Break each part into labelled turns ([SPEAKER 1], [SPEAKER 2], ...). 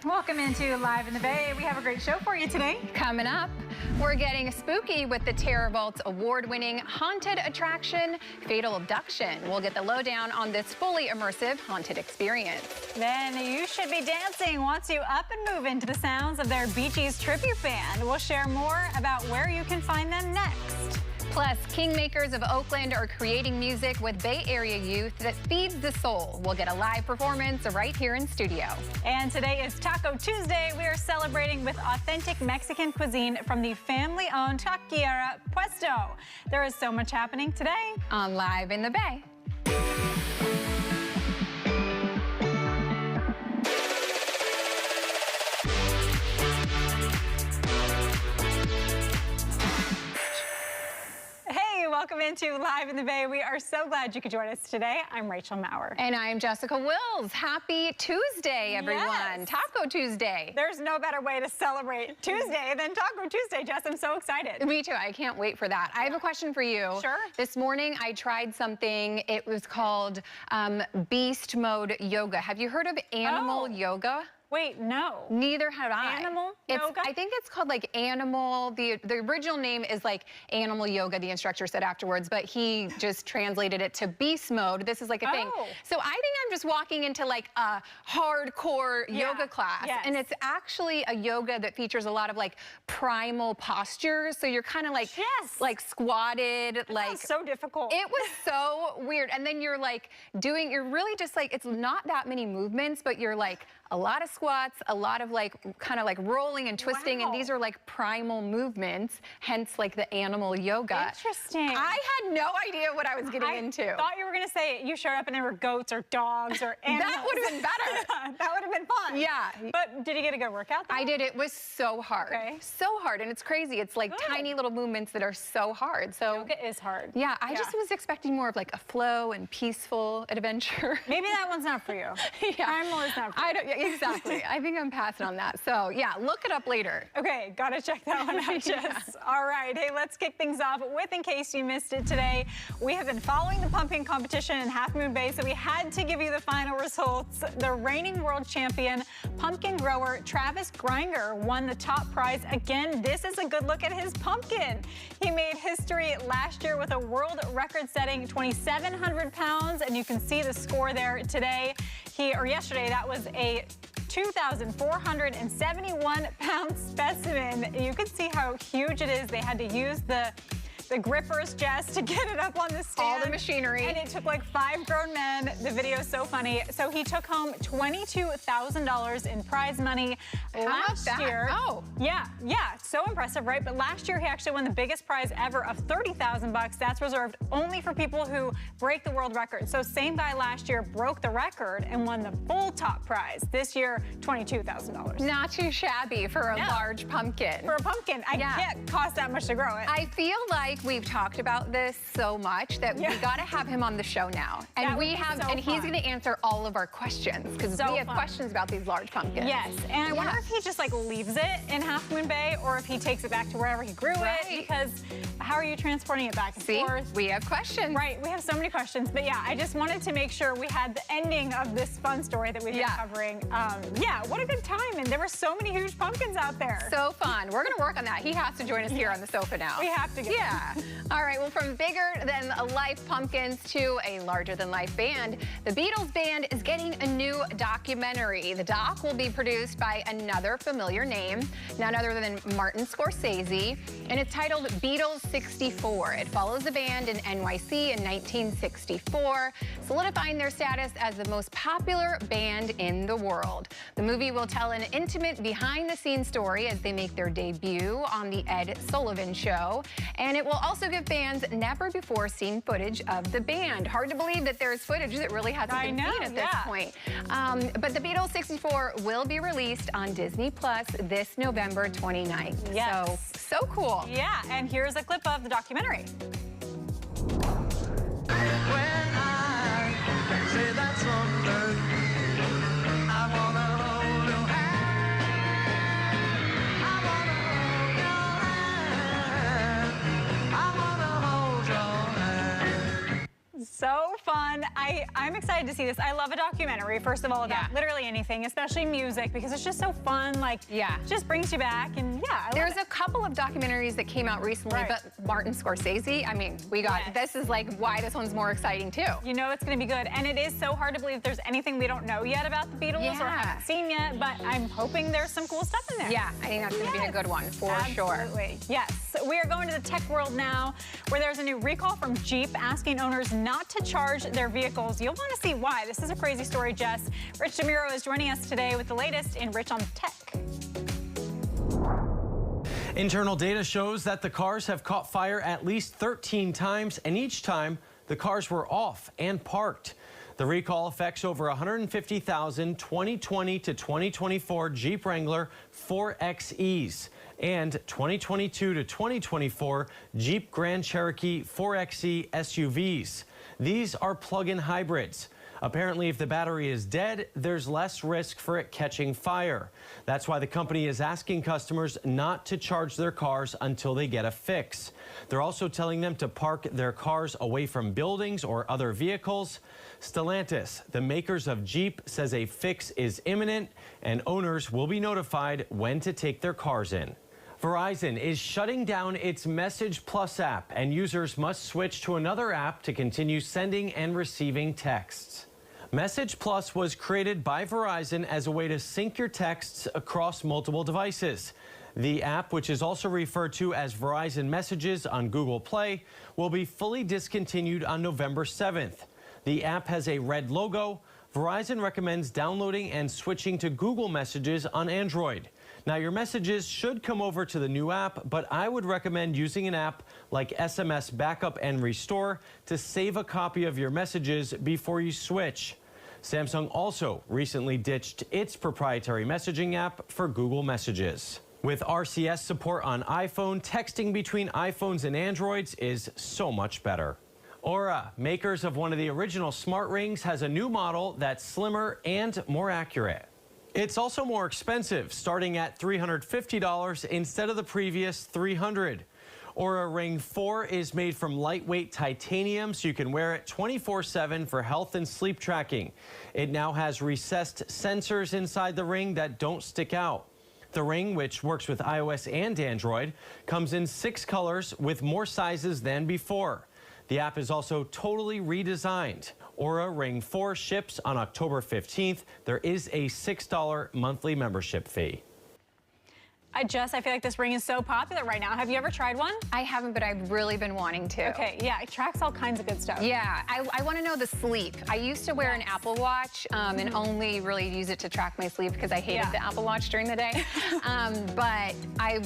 [SPEAKER 1] Welcome into Live in the Bay. We have a great show for you today.
[SPEAKER 2] Coming up, we're getting spooky with the TerraVault's award-winning haunted attraction, Fatal Abduction. We'll get the lowdown on this fully immersive haunted experience.
[SPEAKER 1] Then You Should Be Dancing wants you up and moving to the sounds of their Bee Gees tribute band. We'll share more about where you can find them next.
[SPEAKER 2] Plus, Kingmakers of Oakland are creating music with Bay Area youth that feeds the soul. We'll get a live performance right here in studio.
[SPEAKER 1] And today is Taco Tuesday. We are celebrating with authentic Mexican cuisine from the family-owned Taqueria Puesto. There is so much happening today
[SPEAKER 2] On Live in the Bay.
[SPEAKER 1] Welcome into Live in the Bay. We are so glad you could join us today. I'm Rachel Maurer.
[SPEAKER 2] And I'm Jessica Wills. Happy Tuesday, everyone.
[SPEAKER 1] Yes.
[SPEAKER 2] Taco Tuesday.
[SPEAKER 1] There's no better way to celebrate Tuesday than Taco Tuesday, Jess. I'm so excited.
[SPEAKER 2] Me too. I can't wait for that. I have a question for you.
[SPEAKER 1] Sure.
[SPEAKER 2] This morning, I tried something. It was called Beast Mode Yoga. Have you heard of animal yoga?
[SPEAKER 1] Wait, no.
[SPEAKER 2] Neither had I.
[SPEAKER 1] Animal yoga?
[SPEAKER 2] I think it's called like animal. The original name is like animal yoga, the instructor said afterwards, but he just translated it to beast mode. This is like a thing. So I think I'm just walking into like a hardcore yoga class.
[SPEAKER 1] Yes.
[SPEAKER 2] And it's actually a yoga that features a lot of like primal postures. So you're kind of like, like squatted. Like
[SPEAKER 1] so difficult.
[SPEAKER 2] It was so weird. And then you're like you're really just like, it's not that many movements, but you're like, a lot of squats, a lot of like kind of like rolling and twisting, and these are like primal movements, hence like the animal yoga.
[SPEAKER 1] Interesting.
[SPEAKER 2] I had no idea what I was getting into.
[SPEAKER 1] I thought you were going to say you showed up and there were goats or dogs or animals.
[SPEAKER 2] That would have been better.
[SPEAKER 1] That would have been fun.
[SPEAKER 2] Yeah.
[SPEAKER 1] But did you get a good workout though?
[SPEAKER 2] I did. It was so hard.
[SPEAKER 1] Okay.
[SPEAKER 2] So hard, and it's crazy. It's like tiny little movements that are so hard. So
[SPEAKER 1] yoga is hard.
[SPEAKER 2] Yeah, I just was expecting more of like a flow and peaceful adventure.
[SPEAKER 1] Maybe that one's not for you. Primal is not for you.
[SPEAKER 2] Exactly. I think I'm passing on that. So yeah, look it up later.
[SPEAKER 1] Okay, gotta check that one out, Jess. All right, hey, let's kick things off with In Case You Missed It today. We have been following the pumpkin competition in Half Moon Bay, so we had to give you the final results. The reigning world champion, pumpkin grower Travis Gringer, won the top prize. Again, this is a good look at his pumpkin. He made history last year with a world record-setting 2,700 pounds, and you can see the score there today. Yesterday, that was a 2,471 pound specimen. You can see how huge it is. They had to use the grippers, Jess, to get it up on the stand.
[SPEAKER 2] All the machinery.
[SPEAKER 1] And it took like 5 grown men. The video is so funny. So he took home $22,000 in prize money last year.
[SPEAKER 2] Oh.
[SPEAKER 1] Yeah, so impressive, right? But last year he actually won the biggest prize ever of $30,000. That's reserved only for people who break the world record. So same guy last year broke the record and won the full top prize. This year, $22,000.
[SPEAKER 2] Not too shabby for a large pumpkin.
[SPEAKER 1] For a pumpkin, I can't cost that much to grow it.
[SPEAKER 2] I feel like we've talked about this so much that we got to have him on the show now. And he's going to answer all of our questions because we have questions about these large pumpkins.
[SPEAKER 1] Yes, and I wonder if he just like leaves it in Half Moon Bay or if he takes it back to wherever he grew it, because how are you transporting it back and forth?
[SPEAKER 2] We have questions.
[SPEAKER 1] Right, we have so many questions, but yeah, I just wanted to make sure we had the ending of this fun story that we've been covering. What a good time, and there were so many huge pumpkins out there.
[SPEAKER 2] So fun. We're going to work on that. He has to join us here on the sofa now.
[SPEAKER 1] We have to get him.
[SPEAKER 2] All right, well, from bigger than life pumpkins to a larger than life band, the Beatles band is getting a new documentary. The doc will be produced by another familiar name, none other than Martin Scorsese, and it's titled Beatles 64. It follows the band in NYC in 1964, solidifying their status as the most popular band in the world. The movie will tell an intimate behind-the-scenes story as they make their debut on the Ed Sullivan Show, and it will also give fans never-before-seen footage of the band. Hard to believe that there's footage that really hasn't been seen at this point. But the Beatles 64 will be released on Disney Plus this November 29th.
[SPEAKER 1] Yes.
[SPEAKER 2] So cool.
[SPEAKER 1] Yeah, and here's a clip of the documentary.
[SPEAKER 3] When I say that someday, I wanna hold your hand. I wanna hold your hand. I wanna hold your hand.
[SPEAKER 1] So fun. I I'm excited to see this. I love a documentary, first of all, about literally anything, especially music, because it's just so fun. Like, it just brings you back. And yeah,
[SPEAKER 2] there's a couple of documentaries that came out recently, but Martin Scorsese, I mean, we got, this is like why this one's more exciting too.
[SPEAKER 1] You know it's going to be good. And it is so hard to believe there's anything we don't know yet about the Beatles or haven't seen yet, but I'm hoping there's some cool stuff in there.
[SPEAKER 2] Yeah, I think that's going to be a good one for sure.
[SPEAKER 1] Absolutely. Yes. We are going to the tech world now, where there's a new recall from Jeep asking owners not to charge their vehicles. You'll want to see why. This is a crazy story, Jess. Rich DeMuro is joining us today with the latest in Rich on Tech.
[SPEAKER 4] Internal data shows that the cars have caught fire at least 13 times, and each time the cars were off and parked. The recall affects over 150,000 2020 to 2024 Jeep Wrangler 4XEs and 2022 to 2024 Jeep Grand Cherokee 4xe SUVs. These are plug-in hybrids. Apparently, if the battery is dead, there's less risk for it catching fire. That's why the company is asking customers not to charge their cars until they get a fix. They're also telling them to park their cars away from buildings or other vehicles. Stellantis, the makers of Jeep, says a fix is imminent and owners will be notified when to take their cars in. Verizon is shutting down its Message Plus app, and users must switch to another app to continue sending and receiving texts. Message Plus was created by Verizon as a way to sync your texts across multiple devices. The app, which is also referred to as Verizon Messages on Google Play, will be fully discontinued on November 7th. The app has a red logo. Verizon recommends downloading and switching to Google Messages on Android. Now, your messages should come over to the new app, but I would recommend using an app like SMS Backup and Restore to save a copy of your messages before you switch. Samsung also recently ditched its proprietary messaging app for Google Messages. With RCS support on iPhone, texting between iPhones and Androids is so much better. Aura, makers of one of the original smart rings, has a new model that's slimmer and more accurate. It's also more expensive, starting at $350 instead of the previous $300. Aura Ring 4 is made from lightweight titanium, so you can wear it 24/7 for health and sleep tracking. It now has recessed sensors inside the ring that don't stick out. The ring, which works with iOS and Android, comes in 6 colors with more sizes than before. The app is also totally redesigned. Aura Ring 4 ships on October 15th. There is a $6 monthly membership fee.
[SPEAKER 1] Jess, I feel like this ring is so popular right now. Have you ever tried one?
[SPEAKER 2] I haven't, but I've really been wanting to.
[SPEAKER 1] Okay, yeah, it tracks all kinds of good stuff.
[SPEAKER 2] Yeah, I want to know the sleep. I used to wear an Apple Watch and only really use it to track my sleep because I hated the Apple Watch during the day. But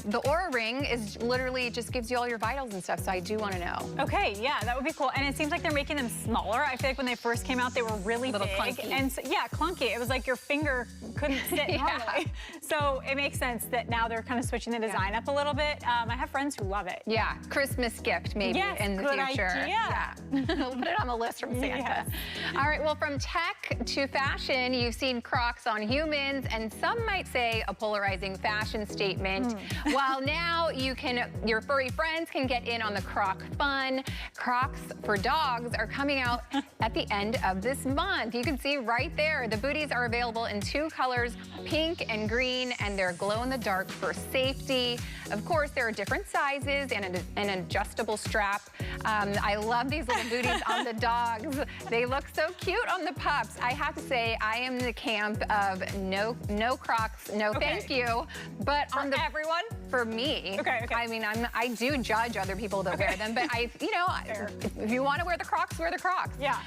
[SPEAKER 2] the Aura Ring is literally just gives you all your vitals and stuff, so I do want to know.
[SPEAKER 1] Okay, yeah, that would be cool. And it seems like they're making them smaller. I feel like when they first came out, they were really big.
[SPEAKER 2] Clunky.
[SPEAKER 1] And so, yeah, clunky. It was like your finger couldn't sit normally. So it makes sense that now they're kind of switching the design up a little bit. I have friends who love it.
[SPEAKER 2] Yeah, Christmas gift maybe in the future.
[SPEAKER 1] Idea.
[SPEAKER 2] Yeah, we'll put it on the list from Santa.
[SPEAKER 1] Yes.
[SPEAKER 2] All right, well, from tech to fashion, you've seen Crocs on humans, and some might say a polarizing fashion statement. While now your furry friends can get in on the Croc fun. Crocs for dogs are coming out at the end of this month. You can see right there, the booties are available in 2 colors, pink and green, and they're glow in the dark for safety. Of course, there are different sizes and an adjustable strap. I love these little booties on the dogs. They look so cute on the pups. I have to say, I am in the camp of no Crocs, no thank you. But
[SPEAKER 1] for everyone?
[SPEAKER 2] For me.
[SPEAKER 1] Okay.
[SPEAKER 2] I mean, I do judge other people that wear them, but if you want to wear the Crocs, wear the Crocs.
[SPEAKER 1] Yeah.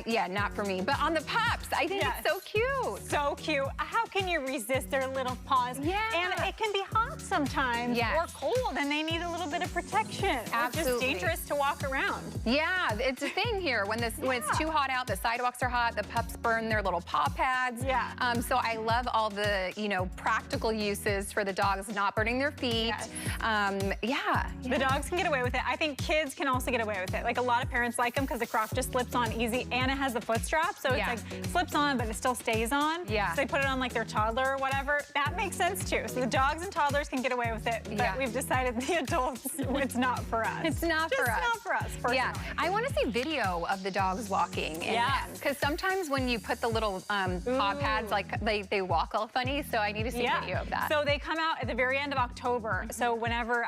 [SPEAKER 2] Yeah, not for me. But on the pups, I think it's so cute.
[SPEAKER 1] So cute. How can you resist their little paws? Yeah. And it can be hot sometimes or cold, and they need a little bit of protection.
[SPEAKER 2] Absolutely.
[SPEAKER 1] It's just dangerous to walk around.
[SPEAKER 2] Yeah, it's a thing here. When it's too hot out, the sidewalks are hot, the pups burn their little paw pads.
[SPEAKER 1] Yeah.
[SPEAKER 2] So I love all the, practical uses for the dogs not burning their feet.
[SPEAKER 1] Yes. The dogs can get away with it. I think kids can also get away with it. Like, a lot of parents like them because the Croc just slips on easy, and it has the foot strap, so it's like slips on, but it still stays on. Yeah.
[SPEAKER 2] Yeah.
[SPEAKER 1] So they put it on like their toddler or whatever. That makes sense too. So the dogs and toddlers can get away with it, but we've decided the adults, it's not for us.
[SPEAKER 2] It's not for us.
[SPEAKER 1] It's not for us, personally.
[SPEAKER 2] Yeah, I want to see video of the dogs walking. Because sometimes when you put the little paw pads, like they walk all funny, so I need to see video of that.
[SPEAKER 1] So they come out at the very end of October. So whenever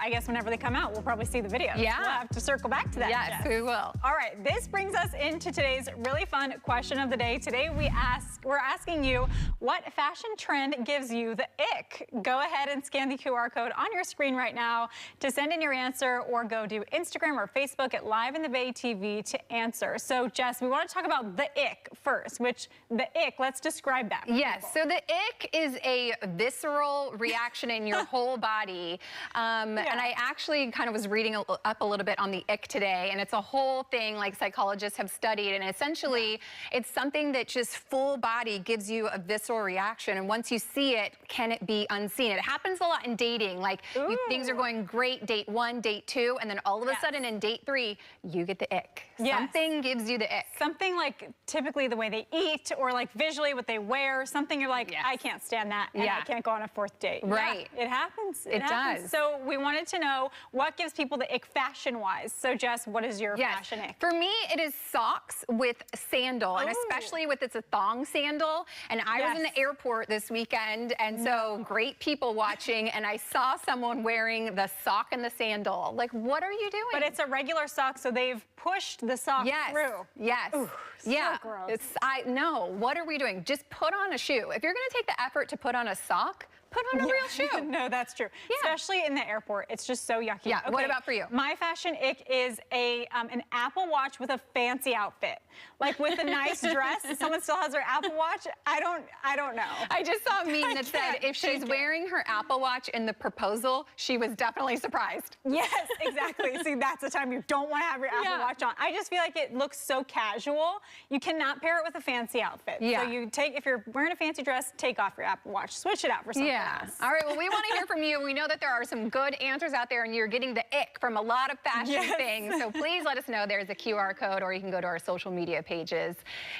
[SPEAKER 1] they come out, we'll probably see the video.
[SPEAKER 2] Yeah.
[SPEAKER 1] We'll have to circle back to that.
[SPEAKER 2] Yes, we will.
[SPEAKER 1] All right, this brings us into today's really fun question of the day. Today we're asking you, what fashion trend gives you the ick? Go ahead and scan the QR code on your screen right now to send in your answer, or go to Instagram or Facebook at Live in the Bay TV to answer. So Jess, we want to talk about the ick first, which the ick, let's describe that.
[SPEAKER 2] Yes, so the ick is a visceral reaction in your whole body. And I actually kind of was reading up a little bit on the ick today, and it's a whole thing like psychologists have studied, and essentially it's something that just full body gives you a visceral reaction, and once you see it, can it be unseen? It happens a lot in dating, like things are going great, date 1, date 2, and then all of a sudden in date 3, you get the ick. Something gives you the ick.
[SPEAKER 1] Something like typically the way they eat, or like visually what they wear, something you're like, I can't stand that, and I can't go on a 4th date.
[SPEAKER 2] Right.
[SPEAKER 1] Yeah, it happens.
[SPEAKER 2] It
[SPEAKER 1] happens.
[SPEAKER 2] does.
[SPEAKER 1] So we wanted to know what gives people the ick fashion-wise. So Jess, what is your fashion ick?
[SPEAKER 2] For me, it is socks with sandal, and especially with it's a thong sandal. And I was in the airport this weekend, and so great people watching, and I saw someone wearing the sock and the sandal. Like, what are you doing?
[SPEAKER 1] But it's a regular sock, so they've pushed the sock through.
[SPEAKER 2] Yes.
[SPEAKER 1] Ooh, so gross.
[SPEAKER 2] No, what are we doing? Just put on a shoe. If you're gonna take the effort to put on a sock, put on a real shoe.
[SPEAKER 1] No, that's true. Especially in the airport. It's just so yucky.
[SPEAKER 2] Yeah, what about for you?
[SPEAKER 1] My fashion ick is an Apple Watch with a fancy outfit. Like with a nice dress, someone still has their Apple Watch. I don't know.
[SPEAKER 2] I just saw a meme that said if she's wearing her Apple Watch in the proposal, she was definitely surprised.
[SPEAKER 1] Yes, exactly. See, that's the time you don't want to have your Apple Watch on. I just feel like it looks so casual. You cannot pair it with a fancy outfit. So you if you're wearing a fancy dress, take off your Apple Watch. Switch it out for something else.
[SPEAKER 2] All right, well, we want to hear from you. We know that there are some good answers out there, and you're getting the ick from a lot of fashion things. So please let us know. There's a QR code, or you can go to our social media pages.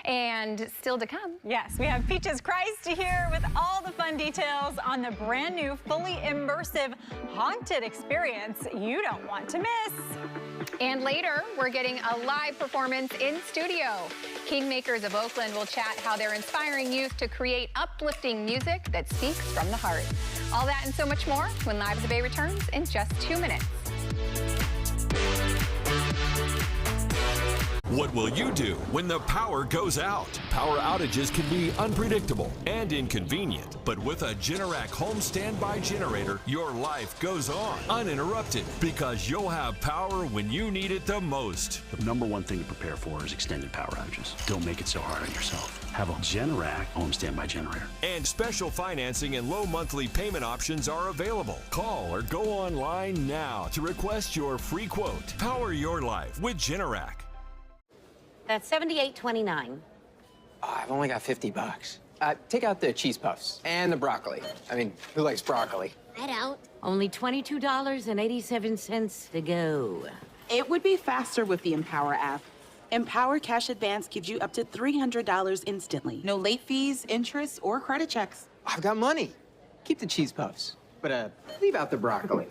[SPEAKER 2] And still to come.
[SPEAKER 1] Yes, we have Peaches Christ here with all the fun details on the brand new, fully immersive haunted experience you don't want to miss.
[SPEAKER 2] And later, we're getting a live performance in studio. Kingmakers of Oakland will chat how they're inspiring youth to create uplifting music that speaks from the heart. All that and so much more when Live of the Bay returns in just 2 minutes.
[SPEAKER 5] What will you do when the power goes out? Power outages can be unpredictable and inconvenient, but with a Generac home standby generator, your life goes on uninterrupted because you'll have power when you need it the most.
[SPEAKER 6] The #1 thing to prepare for is extended power outages. Don't make it so hard on yourself. Have a Generac home standby generator.
[SPEAKER 5] And special financing and low monthly payment options are available. Call or go online now to request your free quote. Power your life with Generac.
[SPEAKER 7] That's $78.29.
[SPEAKER 8] Oh, I've only got $50. Take out the cheese puffs and the broccoli. I mean, who likes broccoli?
[SPEAKER 7] I don't. Only $22.87 to go.
[SPEAKER 9] It would be faster with the Empower app. Empower Cash Advance gives you up to $300 instantly. No late fees, interest, or credit checks.
[SPEAKER 8] I've got money. Keep the cheese puffs, but leave out the broccoli.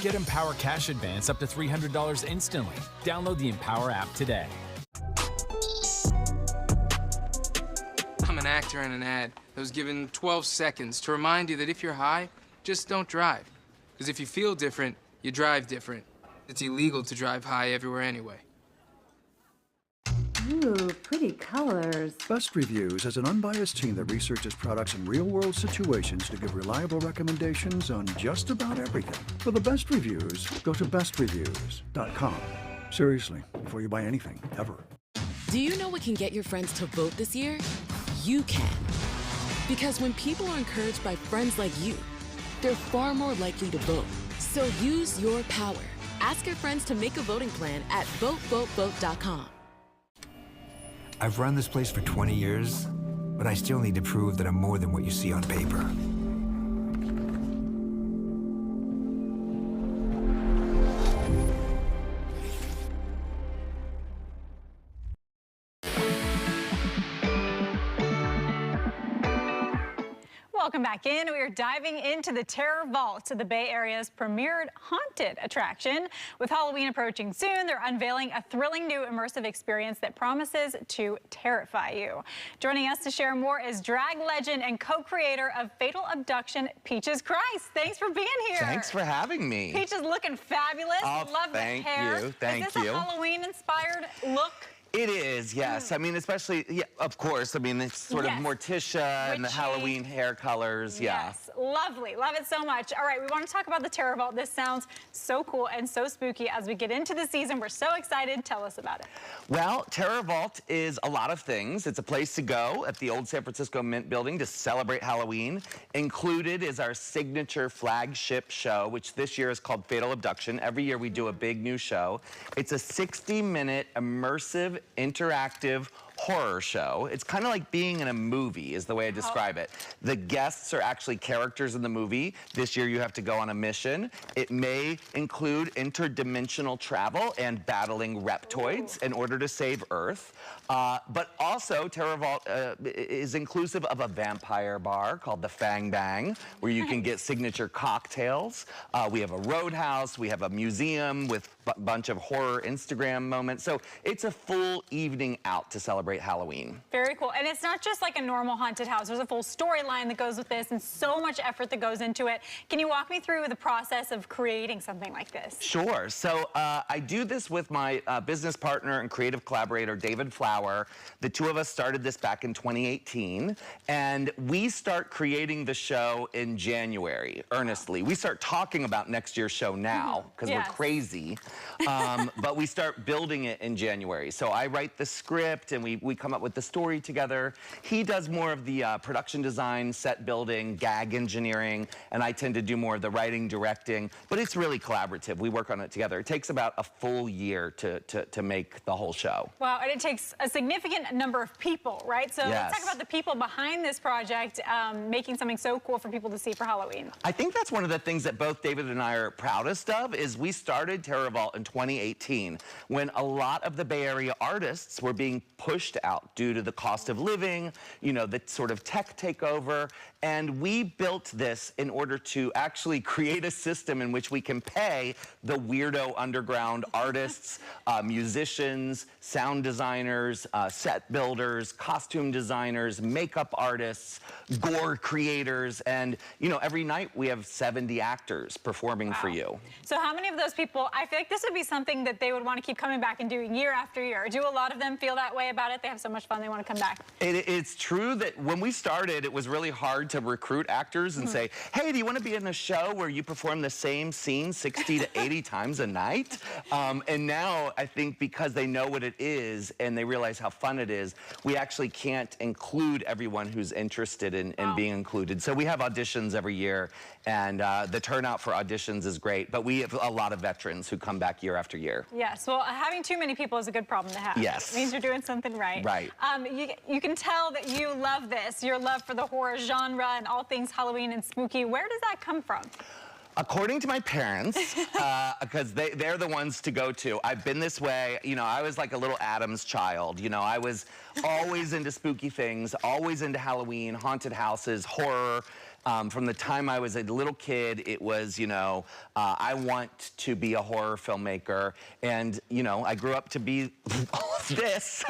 [SPEAKER 10] Get Empower Cash Advance up to $300 instantly. Download the Empower app today.
[SPEAKER 11] I'm an actor in an ad that was given 12 seconds to remind you that if you're high, just don't drive. Because if you feel different, you drive different. It's illegal to drive high everywhere anyway.
[SPEAKER 12] Ooh, pretty colors.
[SPEAKER 13] Best Reviews has an unbiased team that researches products in real-world situations to give reliable recommendations on just about everything. For the best reviews, go to bestreviews.com. Seriously, before you buy anything, ever.
[SPEAKER 14] Do you know what can get your friends to vote this year? You can. Because when people are encouraged by friends like you, they're far more likely to vote. So use your power. Ask your friends to make a voting plan at votevotevote.com.
[SPEAKER 15] I've run this place for 20 years, but I still need to prove that I'm more than what you see on paper.
[SPEAKER 1] Welcome back in. We are diving into the Terror Vault, the Bay Area's premiered haunted attraction. With Halloween approaching soon, they're unveiling a thrilling new immersive experience that promises to terrify you. Joining us to share more is drag legend and co-creator of Fatal Abduction, Peaches Christ. Thanks for being here.
[SPEAKER 16] Thanks for having me.
[SPEAKER 1] Peaches looking fabulous.
[SPEAKER 16] Oh,
[SPEAKER 1] love the hair.
[SPEAKER 16] Thank you. Thank
[SPEAKER 1] Is this
[SPEAKER 16] you.
[SPEAKER 1] a Halloween-inspired look?
[SPEAKER 16] It is, yes. I mean, especially, yeah, of course. I mean, it's sort of Morticia and the Halloween hair colors.
[SPEAKER 1] Yes, lovely. Love it so much. All right, we want to talk about the Terror Vault. This sounds so cool and so spooky as we get into the season. We're so excited. Tell us about it.
[SPEAKER 16] Well, Terror Vault is a lot of things. It's a place to go at the old San Francisco Mint building to celebrate Halloween. Included is our signature flagship show, which this year is called Fatal Abduction. Every year we do a big new show. It's a 60-minute immersive interactive horror show. It's kind of like being in a movie is the way I describe it. The guests are actually characters in the movie. This year you have to go on a mission. It may include interdimensional travel and battling reptoids in order to save Earth. But also Terror Vault is inclusive of a vampire bar called the Fang Bang, where you can get signature cocktails. We have a roadhouse. We have a museum with a bunch of horror Instagram moments. So it's a full evening out to celebrate Halloween.
[SPEAKER 1] Very cool. And it's not just like a normal haunted house. There's a full storyline that goes with this and so much effort that goes into it. Can you walk me through the process of creating something like this?
[SPEAKER 16] Sure. So I do this with my business partner and creative collaborator, David Flower. The two of us started this back in 2018, and we start creating the show in January, earnestly. We start talking about next year's show now, because we're crazy, but we start building it in January. So I write the script, and we come up with the story together. He does more of the production design, set building, gag engineering, and I tend to do more of the writing, directing, but it's really collaborative. We work on it together. It takes about a full year to make the whole show.
[SPEAKER 1] Wow, and it takes a significant number of people, right? So let's talk about the people behind this project, making something so cool for people to see for Halloween.
[SPEAKER 16] I think that's one of the things that both David and I are proudest of is we started Terror Vault in 2018 when a lot of the Bay Area artists were being pushed out due to the cost of living, you know, the sort of tech takeover. And we built this in order to actually create a system in which we can pay the weirdo underground artists, musicians, sound designers, set builders, costume designers, makeup artists, gore creators, and, you know, every night we have 70 actors performing for you.
[SPEAKER 1] So how many of those people, I feel like this would be something that they would want to keep coming back and doing year after year. Do a lot of them feel that way about it? They have so much fun, they want to come back.
[SPEAKER 16] It's true that when we started, it was really hard to recruit actors and say, hey, do you want to be in a show where you perform the same scene 60 to 80 times a night? And now I think because they know what it is and they realize how fun it is, we actually can't include everyone who's interested in being included. So we have auditions every year, and the turnout for auditions is great, but we have a lot of veterans who come back year after year.
[SPEAKER 1] Yes, well, having too many people is a good problem to have.
[SPEAKER 16] Yes.
[SPEAKER 1] It means you're doing something right.
[SPEAKER 16] Right.
[SPEAKER 1] You can tell that you love this, your love for the horror genre and all things Halloween and spooky. Where does that come from?
[SPEAKER 16] According to my parents, because they're the ones to go to. I've been this way. You know, I was like a little Addams child. You know, I was always into spooky things, always into Halloween, haunted houses, horror. From the time I was a little kid, it was, you know, I want to be a horror filmmaker. And, you know, I grew up to be this.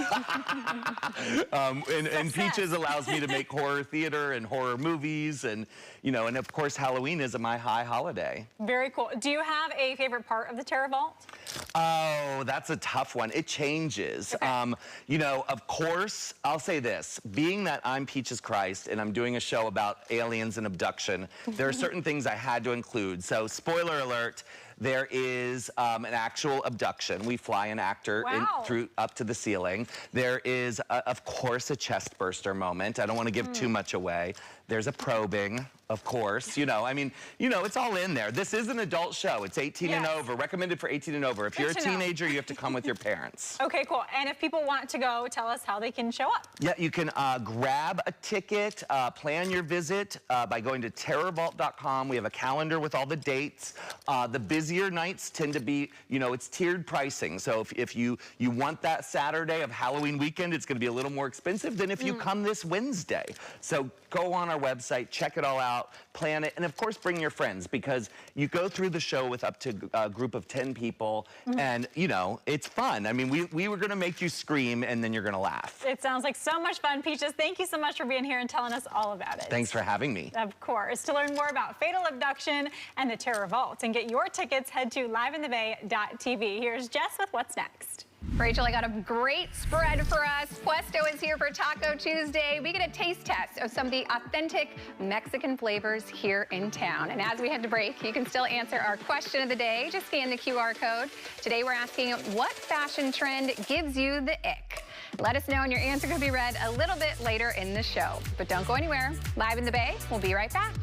[SPEAKER 16] and Peaches allows me to make horror theater and horror movies. And, you know, and of course, Halloween is my high holiday.
[SPEAKER 1] Very cool. Do you have a favorite part of the Terror Vault?
[SPEAKER 16] Oh, that's a tough one. It changes. Okay. You know, of course, I'll say this. Being that I'm Peaches Christ and I'm doing a show about aliens and abduction, there are certain things I had to include. So, spoiler alert, there is an actual abduction. We fly an actor through up to the ceiling. There is, of course, a chest burster moment. I don't want to give too much away. There's a probing, of course. You know, I mean, you know, it's all in there. This is an adult show. It's 18 and over, recommended for 18 and over. If you're a teenager, you have to come with your parents.
[SPEAKER 1] Okay, cool. And if people want to go, tell us how they can show up.
[SPEAKER 16] Yeah, you can grab a ticket, plan your visit by going to terrorvault.com. We have a calendar with all the dates. The busier nights tend to be, you know, it's tiered pricing. So if you want that Saturday of Halloween weekend, it's going to be a little more expensive than if you come this Wednesday. So go on our website, check it all out, plan it, and of course bring your friends, because you go through the show with up to a group of 10 people, and you know, it's fun. I mean, we were going to make you scream, and then you're going to laugh.
[SPEAKER 1] It sounds like so much fun. Peaches, thank you so much for being here and telling us all about it.
[SPEAKER 16] Thanks for having me.
[SPEAKER 1] Of course. To learn more about Fatal Abduction and the Terror Vault and get your tickets, head to liveinthebay.tv. Here's Jess with what's next.
[SPEAKER 2] Rachel, I got a great spread for us. Puesto is here for Taco Tuesday. We get a taste test of some of the authentic Mexican flavors here in town. And as we head to break, you can still answer our question of the day. Just scan the QR code. Today we're asking, what fashion trend gives you the ick? Let us know, and your answer could be read a little bit later in the show. But don't go anywhere. Live in the Bay, we'll be right back.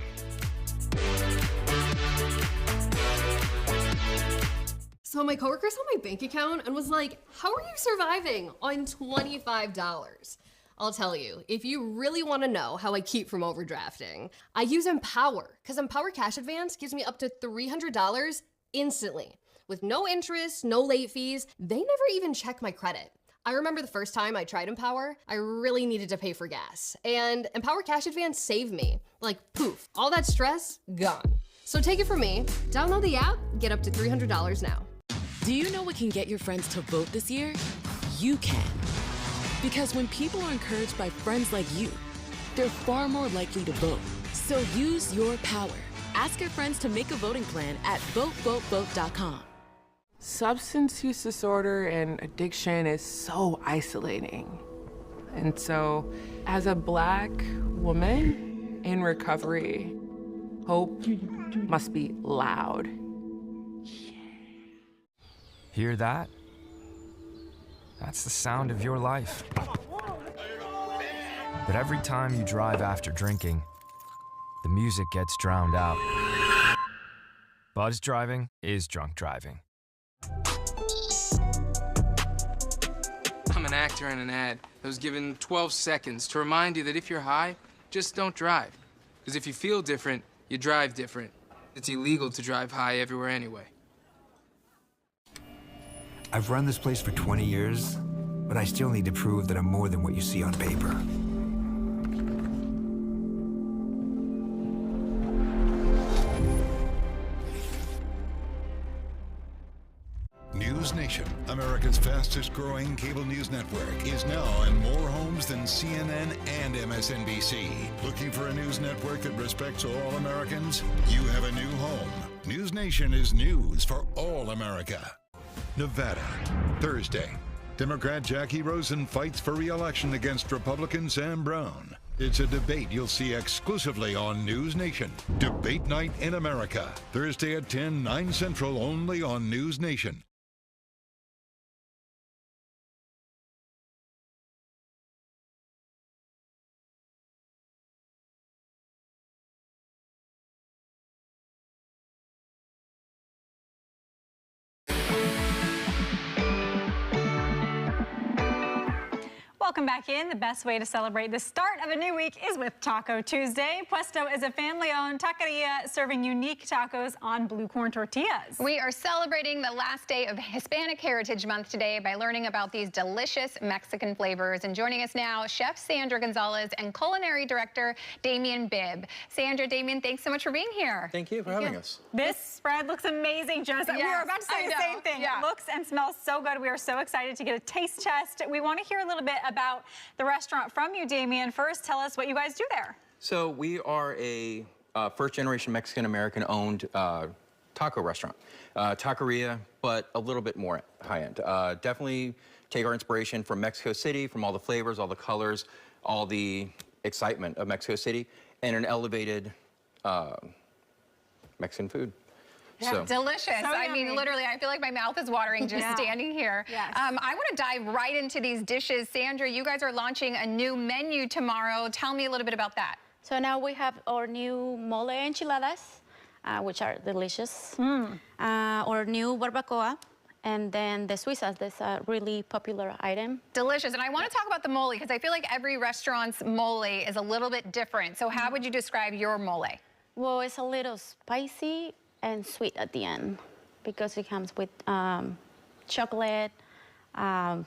[SPEAKER 17] So my coworker saw my bank account and was like, how are you surviving on $25? I'll tell you, if you really want to know how I keep from overdrafting, I use Empower, because Empower Cash Advance gives me up to $300 instantly. With no interest, no late fees, they never even check my credit. I remember the first time I tried Empower, I really needed to pay for gas. And Empower Cash Advance saved me. Like, poof, all that stress, gone. So take it from me, download the app, get up to $300 now.
[SPEAKER 14] Do you know what can get your friends to vote this year? You can. Because when people are encouraged by friends like you, they're far more likely to vote. So use your power. Ask your friends to make a voting plan at votevotevote.com.
[SPEAKER 18] Substance use disorder and addiction is so isolating. And so, as a Black woman in recovery, hope must be loud.
[SPEAKER 19] Hear that? That's the sound of your life. But every time you drive after drinking, the music gets drowned out. Buzz driving is drunk driving.
[SPEAKER 11] I'm an actor in an ad that was given 12 seconds to remind you that if you're high, just don't drive. Because if you feel different, you drive different. It's illegal to drive high everywhere anyway.
[SPEAKER 15] I've run this place for 20 years, but I still need to prove that I'm more than what you see on paper.
[SPEAKER 20] News Nation, America's fastest growing cable news network, is now in more homes than CNN and MSNBC. Looking for a news network that respects all Americans? You have a new home. News Nation is news for all America. Nevada, Thursday. Democrat Jackie Rosen fights for re-election against Republican Sam Brown. It's a debate you'll see exclusively on News Nation. Debate Night in America, Thursday at 10, 9 Central, only on News Nation.
[SPEAKER 1] Welcome back in. The best way to celebrate the start of a new week is with Taco Tuesday. Puesto is a family-owned taqueria serving unique tacos on blue corn tortillas.
[SPEAKER 2] We are celebrating the last day of Hispanic Heritage Month today by learning about these delicious Mexican flavors. And joining us now, Chef Sandra Gonzalez and Culinary Director Damien Bibb. Sandra, Damien, thanks so much for being here.
[SPEAKER 21] Thank you for having us.
[SPEAKER 1] This spread looks amazing, Joseph. We were about to say the same thing.
[SPEAKER 2] Yeah.
[SPEAKER 1] It looks and smells so good. We are so excited to get a taste test. We want to hear a little bit about the restaurant from you, Damien. First, tell us what you guys do there.
[SPEAKER 21] So we are a first-generation Mexican-American owned taco restaurant. Taqueria, but a little bit more high-end. Definitely take our inspiration from Mexico City, from all the flavors, all the colors, all the excitement of Mexico City, and an elevated Mexican food.
[SPEAKER 2] Yeah,
[SPEAKER 21] So.
[SPEAKER 2] delicious.
[SPEAKER 1] So
[SPEAKER 2] I mean,
[SPEAKER 1] yummy.
[SPEAKER 2] literally, I feel like my mouth is watering just standing here.
[SPEAKER 1] Yes.
[SPEAKER 2] I want to dive right into these dishes. Sandra, you guys are launching a new menu tomorrow. Tell me a little bit about that.
[SPEAKER 22] So now we have our new mole enchiladas, which are delicious. Our new barbacoa, and then the Suizas. That's a really popular item.
[SPEAKER 2] Delicious. And I want to talk about the mole because I feel like every restaurant's mole is a little bit different. So how would you describe your mole?
[SPEAKER 22] Well, it's a little spicy and sweet at the end. because it comes with chocolate, a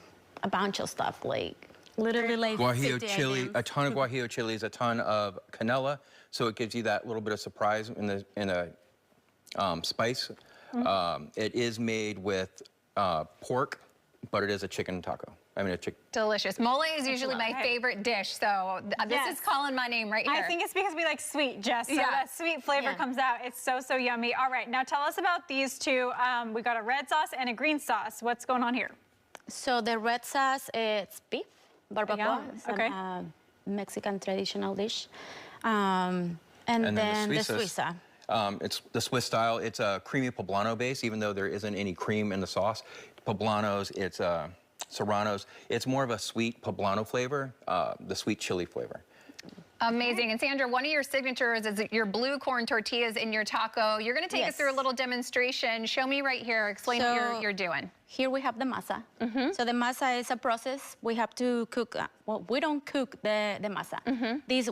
[SPEAKER 22] bunch of stuff, like literally like
[SPEAKER 21] Guajillo
[SPEAKER 22] 50
[SPEAKER 21] chili,
[SPEAKER 22] items.
[SPEAKER 21] a ton of guajillo chilies, a ton of canela, so it gives you that little bit of surprise in a spice. It is made with pork, but it is a chicken taco. I mean, a chicken.
[SPEAKER 2] Delicious. Mole is usually my favorite dish, so this is calling my name right here.
[SPEAKER 1] I think it's because we like sweet, Jess. So that sweet flavor comes out. It's so, so yummy. All right, now tell us about these two. We got a red sauce and a green sauce. What's going on here?
[SPEAKER 22] So the red sauce, it's beef, barbacoa. It's a Mexican traditional dish. And then the Suiza.
[SPEAKER 21] It's the Swiss style. It's a creamy poblano base, even though there isn't any cream in the sauce. Poblanos, it's serranos. It's more of a sweet poblano flavor, the sweet chili flavor.
[SPEAKER 2] Amazing. And Sandra, one of your signatures is your blue corn tortillas in your taco. You're going to take us through a little demonstration. Show me right here. Explain what you're doing.
[SPEAKER 22] Here we have the masa. So the masa is a process. We have to cook. Well, we don't cook the masa.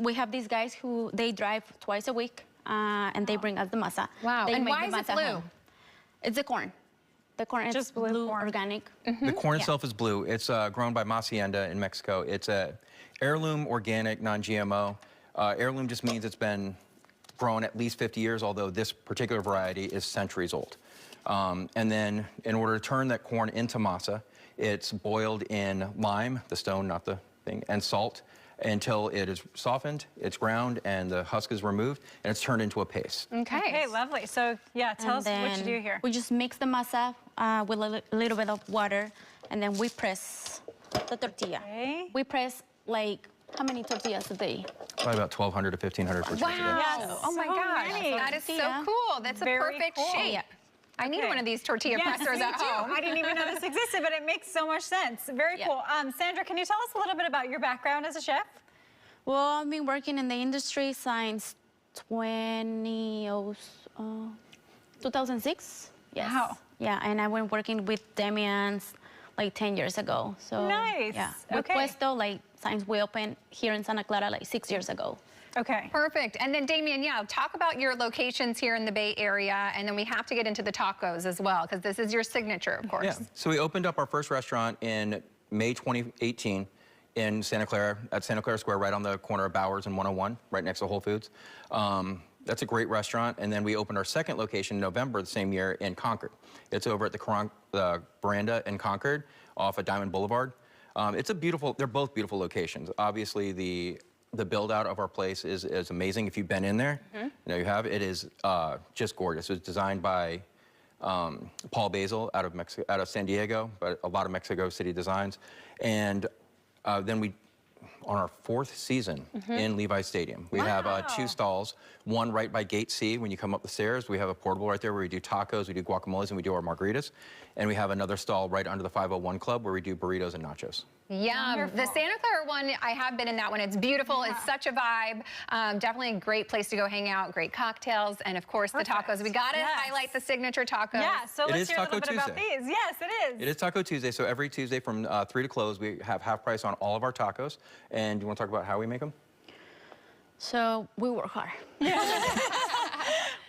[SPEAKER 22] We have these guys who they drive twice a week, and they bring us the masa.
[SPEAKER 2] Wow.
[SPEAKER 22] They
[SPEAKER 2] And
[SPEAKER 22] make
[SPEAKER 2] why
[SPEAKER 22] the
[SPEAKER 2] is it
[SPEAKER 22] masa
[SPEAKER 2] blue?
[SPEAKER 22] home. It's the corn. The corn is just blue organic.
[SPEAKER 21] The corn itself is blue. It's grown by Hacienda in Mexico. It's a heirloom, organic, non-GMO. Heirloom just means it's been grown at least 50 years, although this particular variety is centuries old. And then in order to turn that corn into masa, it's boiled in lime, the stone, not the thing, and salt until it is softened, it's ground, and the husk is removed, and it's turned into a paste.
[SPEAKER 1] Okay, lovely. So, yeah, tell us what you do here.
[SPEAKER 22] We just mix the masa with a little bit of water, and then we press the tortilla. We press, like, how many tortillas a day?
[SPEAKER 21] Probably about 1,200 to 1,500 tortillas a day.
[SPEAKER 2] Wow. Oh my gosh. That is so cool. That's a perfect shape. I need one of these tortilla pressers at home.
[SPEAKER 1] I didn't even know this existed, but it makes so much sense. Very cool. Sandra, can you tell us a little bit about your background as a chef?
[SPEAKER 22] Well, I've been working in the industry since 2006. Yes.
[SPEAKER 1] Wow.
[SPEAKER 22] Yeah, and I went working with Demian's like 10 years ago. So
[SPEAKER 1] nice.
[SPEAKER 22] Yeah. With Puesto, like since we opened here in Santa Clara like 6 years ago.
[SPEAKER 1] Okay.
[SPEAKER 2] Perfect. And then Damian, talk about your locations here in the Bay Area, and then we have to get into the tacos as well, because this is your signature, of course.
[SPEAKER 21] Yeah. So we opened up our first restaurant in May 2018 in Santa Clara, at Santa Clara Square, right on the corner of Bowers and 101, right next to Whole Foods. That's a great restaurant. And then we opened our second location in November the same year in Concord. It's over at the Veranda in Concord off of Diamond Boulevard. It's a beautiful, they're both beautiful locations. Obviously, the build out of our place is amazing. If you've been in there, you know you have. It is just gorgeous. It was designed by Paul Basil out of San Diego, but a lot of Mexico City designs. And then we, on our fourth season in Levi's Stadium, we have 2 stalls, one right by Gate C when you come up the stairs. We have a portable right there where we do tacos, we do guacamoles, and we do our margaritas. And we have another stall right under the 501 Club where we do burritos and nachos.
[SPEAKER 2] Yeah, the Santa Clara one, I have been in that one. It's beautiful. It's such a vibe. Definitely a great place to go hang out, great cocktails, and of course the tacos. We got to highlight the signature tacos.
[SPEAKER 1] Yeah, so let's hear a little bit about these. Yes, it is.
[SPEAKER 21] It is Taco Tuesday, so every Tuesday from 3 to close, we have half price on all of our tacos. And do you want to talk about how we make them?
[SPEAKER 22] So we work hard.
[SPEAKER 1] We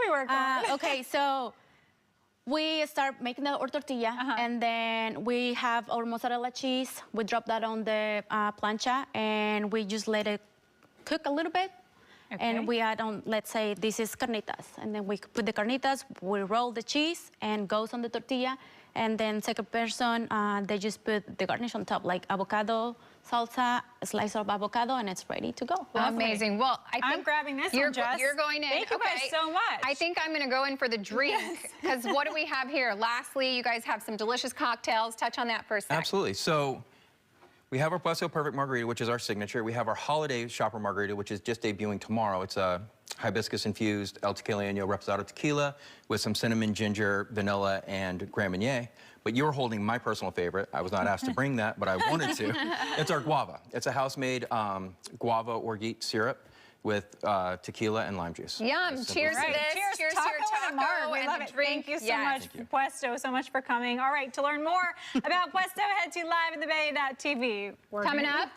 [SPEAKER 1] work hard.
[SPEAKER 22] Okay, so we start making our tortilla, and then we have our mozzarella cheese. We drop that on the plancha, and we just let it cook a little bit. And we add on, let's say this is carnitas, and then we put the carnitas, we roll the cheese, and goes on the tortilla. And then second person, they just put the garnish on top, like avocado, salsa, a slice of avocado, and it's ready to go.
[SPEAKER 2] Amazing. Well, I think
[SPEAKER 1] I'm grabbing this
[SPEAKER 2] you're,
[SPEAKER 1] one, Jess.
[SPEAKER 2] You're going in.
[SPEAKER 1] Thank you guys so much.
[SPEAKER 2] I think I'm going to go in for the drink, because what do we have here? Lastly, you guys have some delicious cocktails. Touch on that for a second.
[SPEAKER 21] Absolutely. So we have our Puesto Perfect Margarita, which is our signature. We have our Holiday Shopper Margarita, which is just debuting tomorrow. It's a hibiscus-infused El Tequilano Reposado tequila with some cinnamon, ginger, vanilla, and Grand Marnier. But you're holding my personal favorite. I was not asked to bring that, but I wanted to. It's our guava. It's a house-made guava orgeat syrup with tequila and lime juice.
[SPEAKER 2] Yum. Cheers to this. Cheers to your taco
[SPEAKER 1] We love it. Thank you so much, Puesto, so much for coming. All right, to learn more about Puesto, head to liveinthebay.tv.
[SPEAKER 2] Coming up,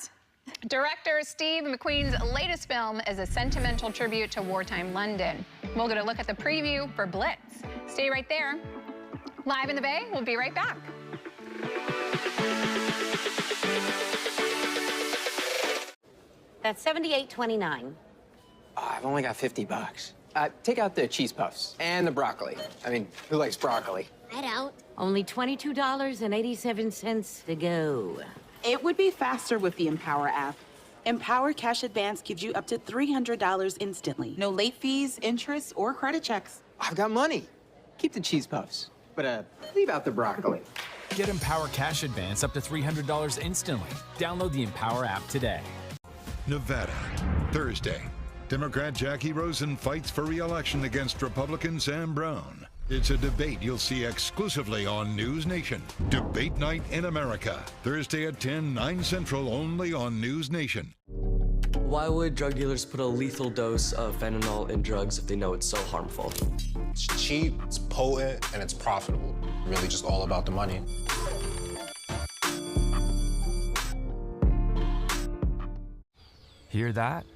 [SPEAKER 2] director Steve McQueen's latest film is a sentimental tribute to wartime London. We'll get a look at the preview for Blitz. Stay right there. Live in the Bay, we'll be right back.
[SPEAKER 7] That's $78.29.
[SPEAKER 8] Oh, I've only got 50 bucks. Take out the cheese puffs and the broccoli. I mean, who likes broccoli?
[SPEAKER 7] I don't. Only $22.87 to go.
[SPEAKER 9] It would be faster with the Empower app. Empower Cash Advance gives you up to $300 instantly. No late fees, interest, or credit checks.
[SPEAKER 8] I've got money. Keep the cheese puffs, but leave out the broccoli.
[SPEAKER 10] Get Empower Cash Advance up to $300 instantly. Download the Empower app today.
[SPEAKER 20] Nevada, Thursday. Democrat Jackie Rosen fights for re-election against Republican Sam Brown. It's a debate you'll see exclusively on News Nation. Debate Night in America. Thursday at 10, 9 Central, only on News Nation.
[SPEAKER 3] Why would drug dealers put a lethal dose of fentanyl in drugs if they know it's so harmful?
[SPEAKER 4] It's cheap, it's potent, and it's profitable. Really just all about the money.
[SPEAKER 19] Hear that?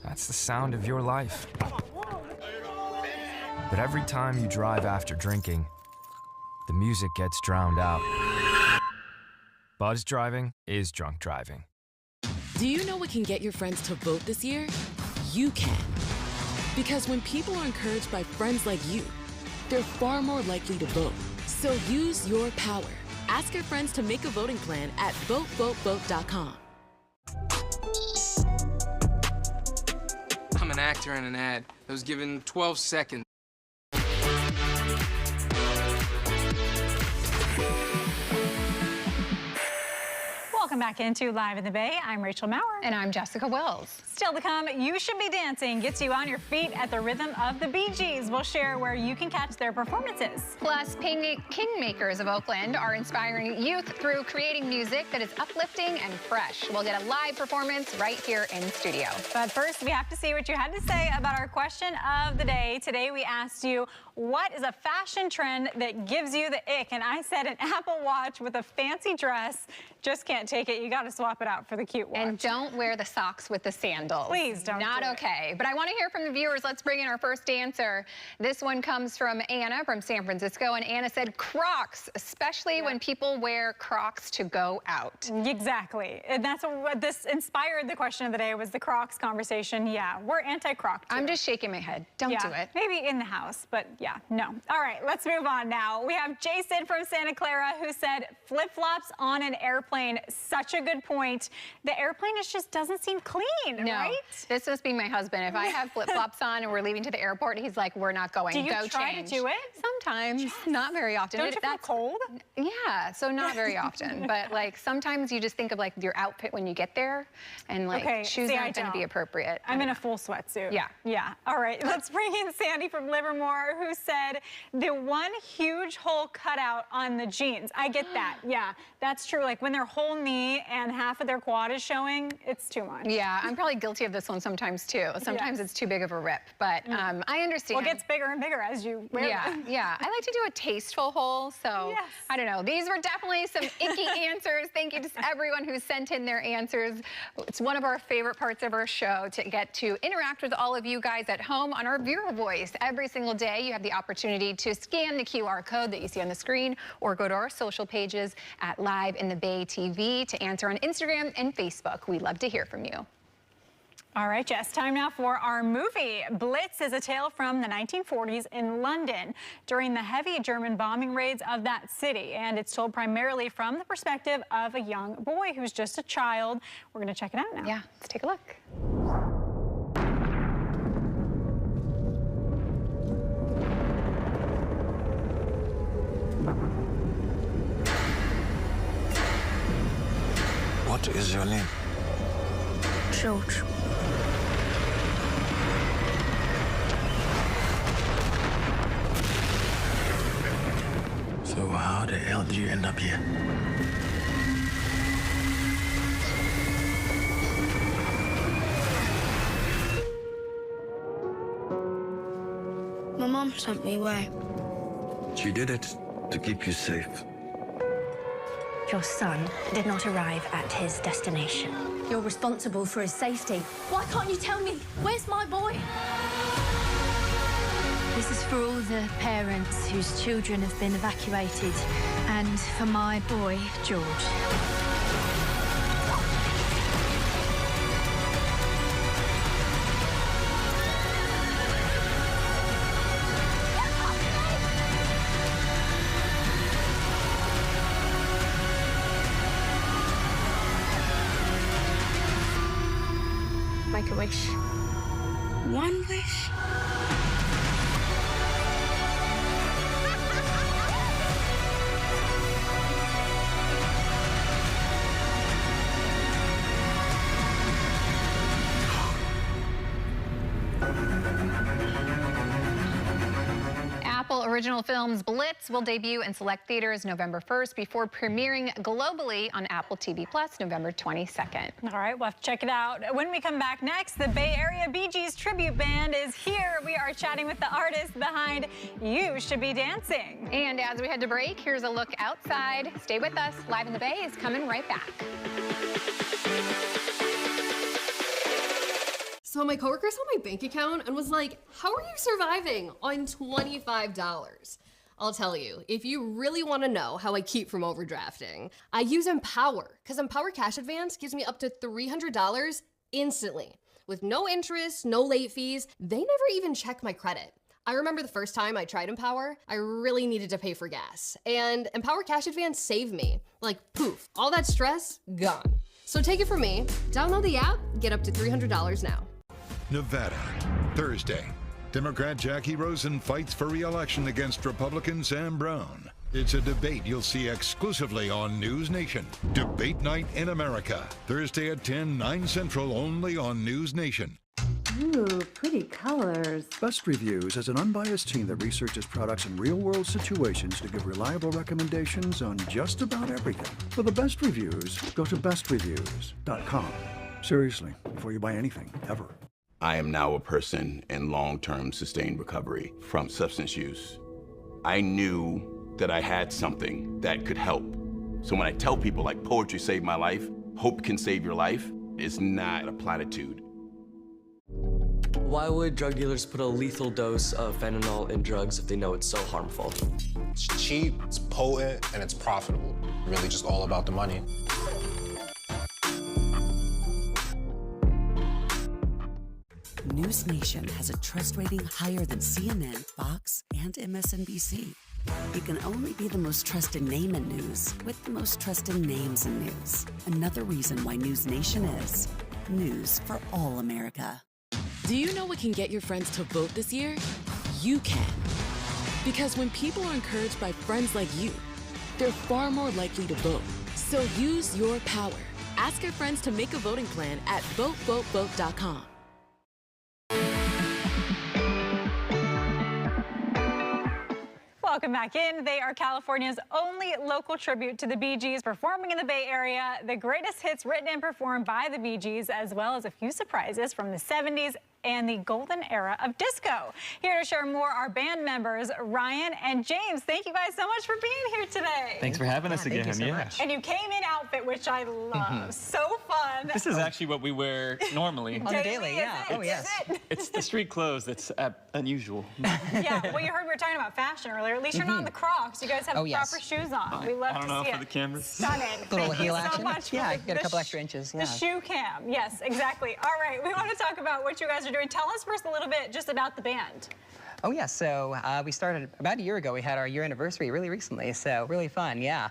[SPEAKER 19] That's the sound of your life. But every time you drive after drinking, the music gets drowned out. Buzz driving is drunk driving.
[SPEAKER 14] Do you know what can get your friends to vote this year? You can. Because when people are encouraged by friends like you, they're far more likely to vote. So use your power. Ask your friends to make a voting plan at votevotevote.com.
[SPEAKER 11] I'm an actor in an ad that was given 12 seconds.
[SPEAKER 1] Welcome back into Live in the Bay. I'm Rachel Maurer.
[SPEAKER 2] And I'm Jessica Wills.
[SPEAKER 1] Still to come, You Should Be Dancing gets you on your feet at the rhythm of the Bee Gees. We'll share where you can catch their performances.
[SPEAKER 2] Plus, Kingmakers of Oakland are inspiring youth through creating music that is uplifting and fresh. We'll get a live performance right here in studio.
[SPEAKER 1] But first, we have to see what you had to say about our question of the day. Today, we asked you, what is a fashion trend that gives you the ick? And I said an Apple Watch with a fancy dress. Just can't take it. You got to swap it out for the cute watch.
[SPEAKER 2] And don't wear the socks with the sandals.
[SPEAKER 1] Please don't.
[SPEAKER 2] Not okay. But I want to hear from the viewers. Let's bring in our first answer. This one comes from Anna from San Francisco. And Anna said Crocs, especially when people wear Crocs to go out.
[SPEAKER 1] Exactly. And that's what this inspired the question of the day, was the Crocs conversation. Yeah, we're anti-Croc.
[SPEAKER 2] I'm just shaking my head. Don't do it.
[SPEAKER 1] Maybe in the house, but yeah, no. All right, let's move on now. We have Jason from Santa Clara who said flip-flops on an airplane. Such a good point. The airplane just doesn't seem clean, right?
[SPEAKER 2] This must be my husband. If I have flip-flops on and we're leaving to the airport, he's like, we're not going.
[SPEAKER 1] Do you
[SPEAKER 2] Go
[SPEAKER 1] try
[SPEAKER 2] change.
[SPEAKER 1] to do it?
[SPEAKER 2] Sometimes, not very often.
[SPEAKER 1] Don't you feel cold?
[SPEAKER 2] Yeah, so not very often. But like sometimes you just think of like your outfit when you get there, and like shoes aren't going to be appropriate.
[SPEAKER 1] I'm in a full sweatsuit.
[SPEAKER 2] Yeah.
[SPEAKER 1] Yeah. All right, let's bring in Sandy from Livermore, who said the one huge hole cut out on the jeans. I get that. Yeah, that's true. Like when their whole knee and half of their quad is showing, it's too much.
[SPEAKER 2] Yeah, I'm probably guilty of this one sometimes too. Sometimes it's too big of a rip, but I understand.
[SPEAKER 1] Well, it gets bigger and bigger as you wear them.
[SPEAKER 2] Yeah. I like to do a tasteful hole, so I don't know. These were definitely some icky answers. Thank you to everyone who sent in their answers. It's one of our favorite parts of our show to get to interact with all of you guys at home on our viewer voice. Every single day, you have the opportunity to scan the QR code that you see on the screen or go to our social pages at Live in the Bay TV to answer on Instagram and Facebook. We'd love to hear from you.
[SPEAKER 1] All right, Jess, time now for our movie. Blitz is a tale from the 1940s in London during the heavy German bombing raids of that city. And it's told primarily from the perspective of a young boy who's just a child. We're going to check it out now.
[SPEAKER 2] Yeah, let's take a look.
[SPEAKER 23] What is your name?
[SPEAKER 24] George.
[SPEAKER 23] So how the hell did you end up here?
[SPEAKER 24] My mom sent me away.
[SPEAKER 23] She did it to keep you safe.
[SPEAKER 24] Your son did not arrive at his destination. You're responsible for his safety. Why can't you tell me? Where's my boy? He This is for all the parents whose children have been evacuated, and for my boy, George. Make a wish. One wish.
[SPEAKER 2] Apple original films Blitz will debut in select theaters November 1st before premiering globally on Apple TV Plus November 22nd.
[SPEAKER 1] All right, we'll have to check it out. When we come back next, the Bay Area Bee Gees tribute band is here. We are chatting with the artist behind You Should Be Dancing.
[SPEAKER 2] And as we head to break, here's a look outside. Stay with us. Live in the Bay is coming right back.
[SPEAKER 17] So my coworker saw my bank account and was like, how are you surviving on $25? I'll tell you, if you really want to know how I keep from overdrafting, I use Empower, because Empower Cash Advance gives me up to $300 instantly. With no interest, no late fees, they never even check my credit. I remember the first time I tried Empower, I really needed to pay for gas. And Empower Cash Advance saved me. Like, poof, all that stress, gone. So take it from me, download the app, get up to $300 now.
[SPEAKER 20] Nevada, Thursday. Democrat Jackie Rosen fights for re-election against Republican Sam Brown. It's a debate you'll see exclusively on News Nation. Debate Night in America. Thursday at 10, 9 Central, only on News Nation.
[SPEAKER 5] Ooh, pretty colors.
[SPEAKER 6] Best Reviews is an unbiased team that researches products in real-world situations to give reliable recommendations on just about everything. For the best reviews, go to bestreviews.com. Seriously, before you buy anything, ever.
[SPEAKER 12] I am now a person in long-term sustained recovery from substance use. I knew that I had something that could help. So when I tell people like poetry saved my life, hope can save your life, it's not a platitude.
[SPEAKER 3] Why would drug dealers put a lethal dose of fentanyl in drugs if they know it's so harmful?
[SPEAKER 4] It's cheap, it's potent, and it's profitable. Really just all about the money.
[SPEAKER 13] News Nation has a trust rating higher than CNN, Fox, and MSNBC. You can only be the most trusted name in news with the most trusted names in news. Another reason why News Nation is news for all America.
[SPEAKER 14] Do you know what can get your friends to vote this year? You can. Because when people are encouraged by friends like you, they're far more likely to vote. So use your power. Ask your friends to make a voting plan at votevotevote.com.
[SPEAKER 1] Welcome back in. They are California's only local tribute to the Bee Gees, performing in the Bay Area. The greatest hits written and performed by the Bee Gees, as well as a few surprises from the 70s and the golden era of disco. Here to share more are band members Ryan and James. Thank you guys so much for being here today.
[SPEAKER 25] Thanks for having us again.
[SPEAKER 26] Thank you so much.
[SPEAKER 1] And you came in outfit, which I love. So fun.
[SPEAKER 25] This is actually what we wear normally.
[SPEAKER 26] On the daily, yeah. Oh, yes.
[SPEAKER 25] It's the street clothes that's unusual.
[SPEAKER 1] Yeah, well, you heard we were talking about fashion earlier. At least you're not in the Crocs. You guys have proper shoes on. We love to see it.
[SPEAKER 25] I don't know for the cameras.
[SPEAKER 1] Stunning.
[SPEAKER 26] Little
[SPEAKER 1] Thank
[SPEAKER 26] heel
[SPEAKER 1] you so
[SPEAKER 26] action.
[SPEAKER 1] much
[SPEAKER 26] Yeah,
[SPEAKER 1] for
[SPEAKER 26] you get a couple extra inches.
[SPEAKER 1] The shoe cam. Yes, exactly. All right, we want to talk about what you guys are doing. Tell us first a little bit just about the band.
[SPEAKER 26] Oh, yeah. So we started about a year ago. We had our year anniversary really recently. So really fun. Yeah.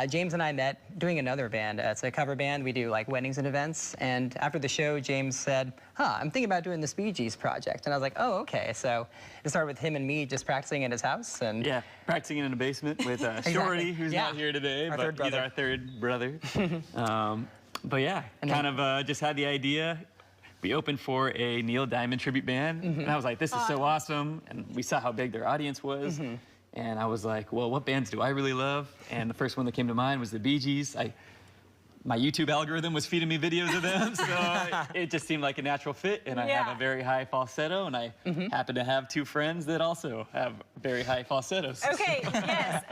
[SPEAKER 26] James and I met doing another band. It's a cover band. We do like weddings and events. And after the show, James said, I'm thinking about doing this Bee Gees project. And I was like, oh, okay. So it started with him and me just practicing at his house. And
[SPEAKER 25] yeah, practicing in a basement with Shorty, who's not here today, but he's our third brother. But yeah, kind of just had the idea. We opened for a Neil Diamond tribute band, and I was like, this is so awesome. And we saw how big their audience was. And I was like, well, what bands do I really love? And the first one that came to mind was the Bee Gees. I my YouTube algorithm was feeding me videos of them, so it just seemed like a natural fit, and I have a very high falsetto, and I happen to have 2 friends that also have very high falsettos.
[SPEAKER 1] Okay, yes.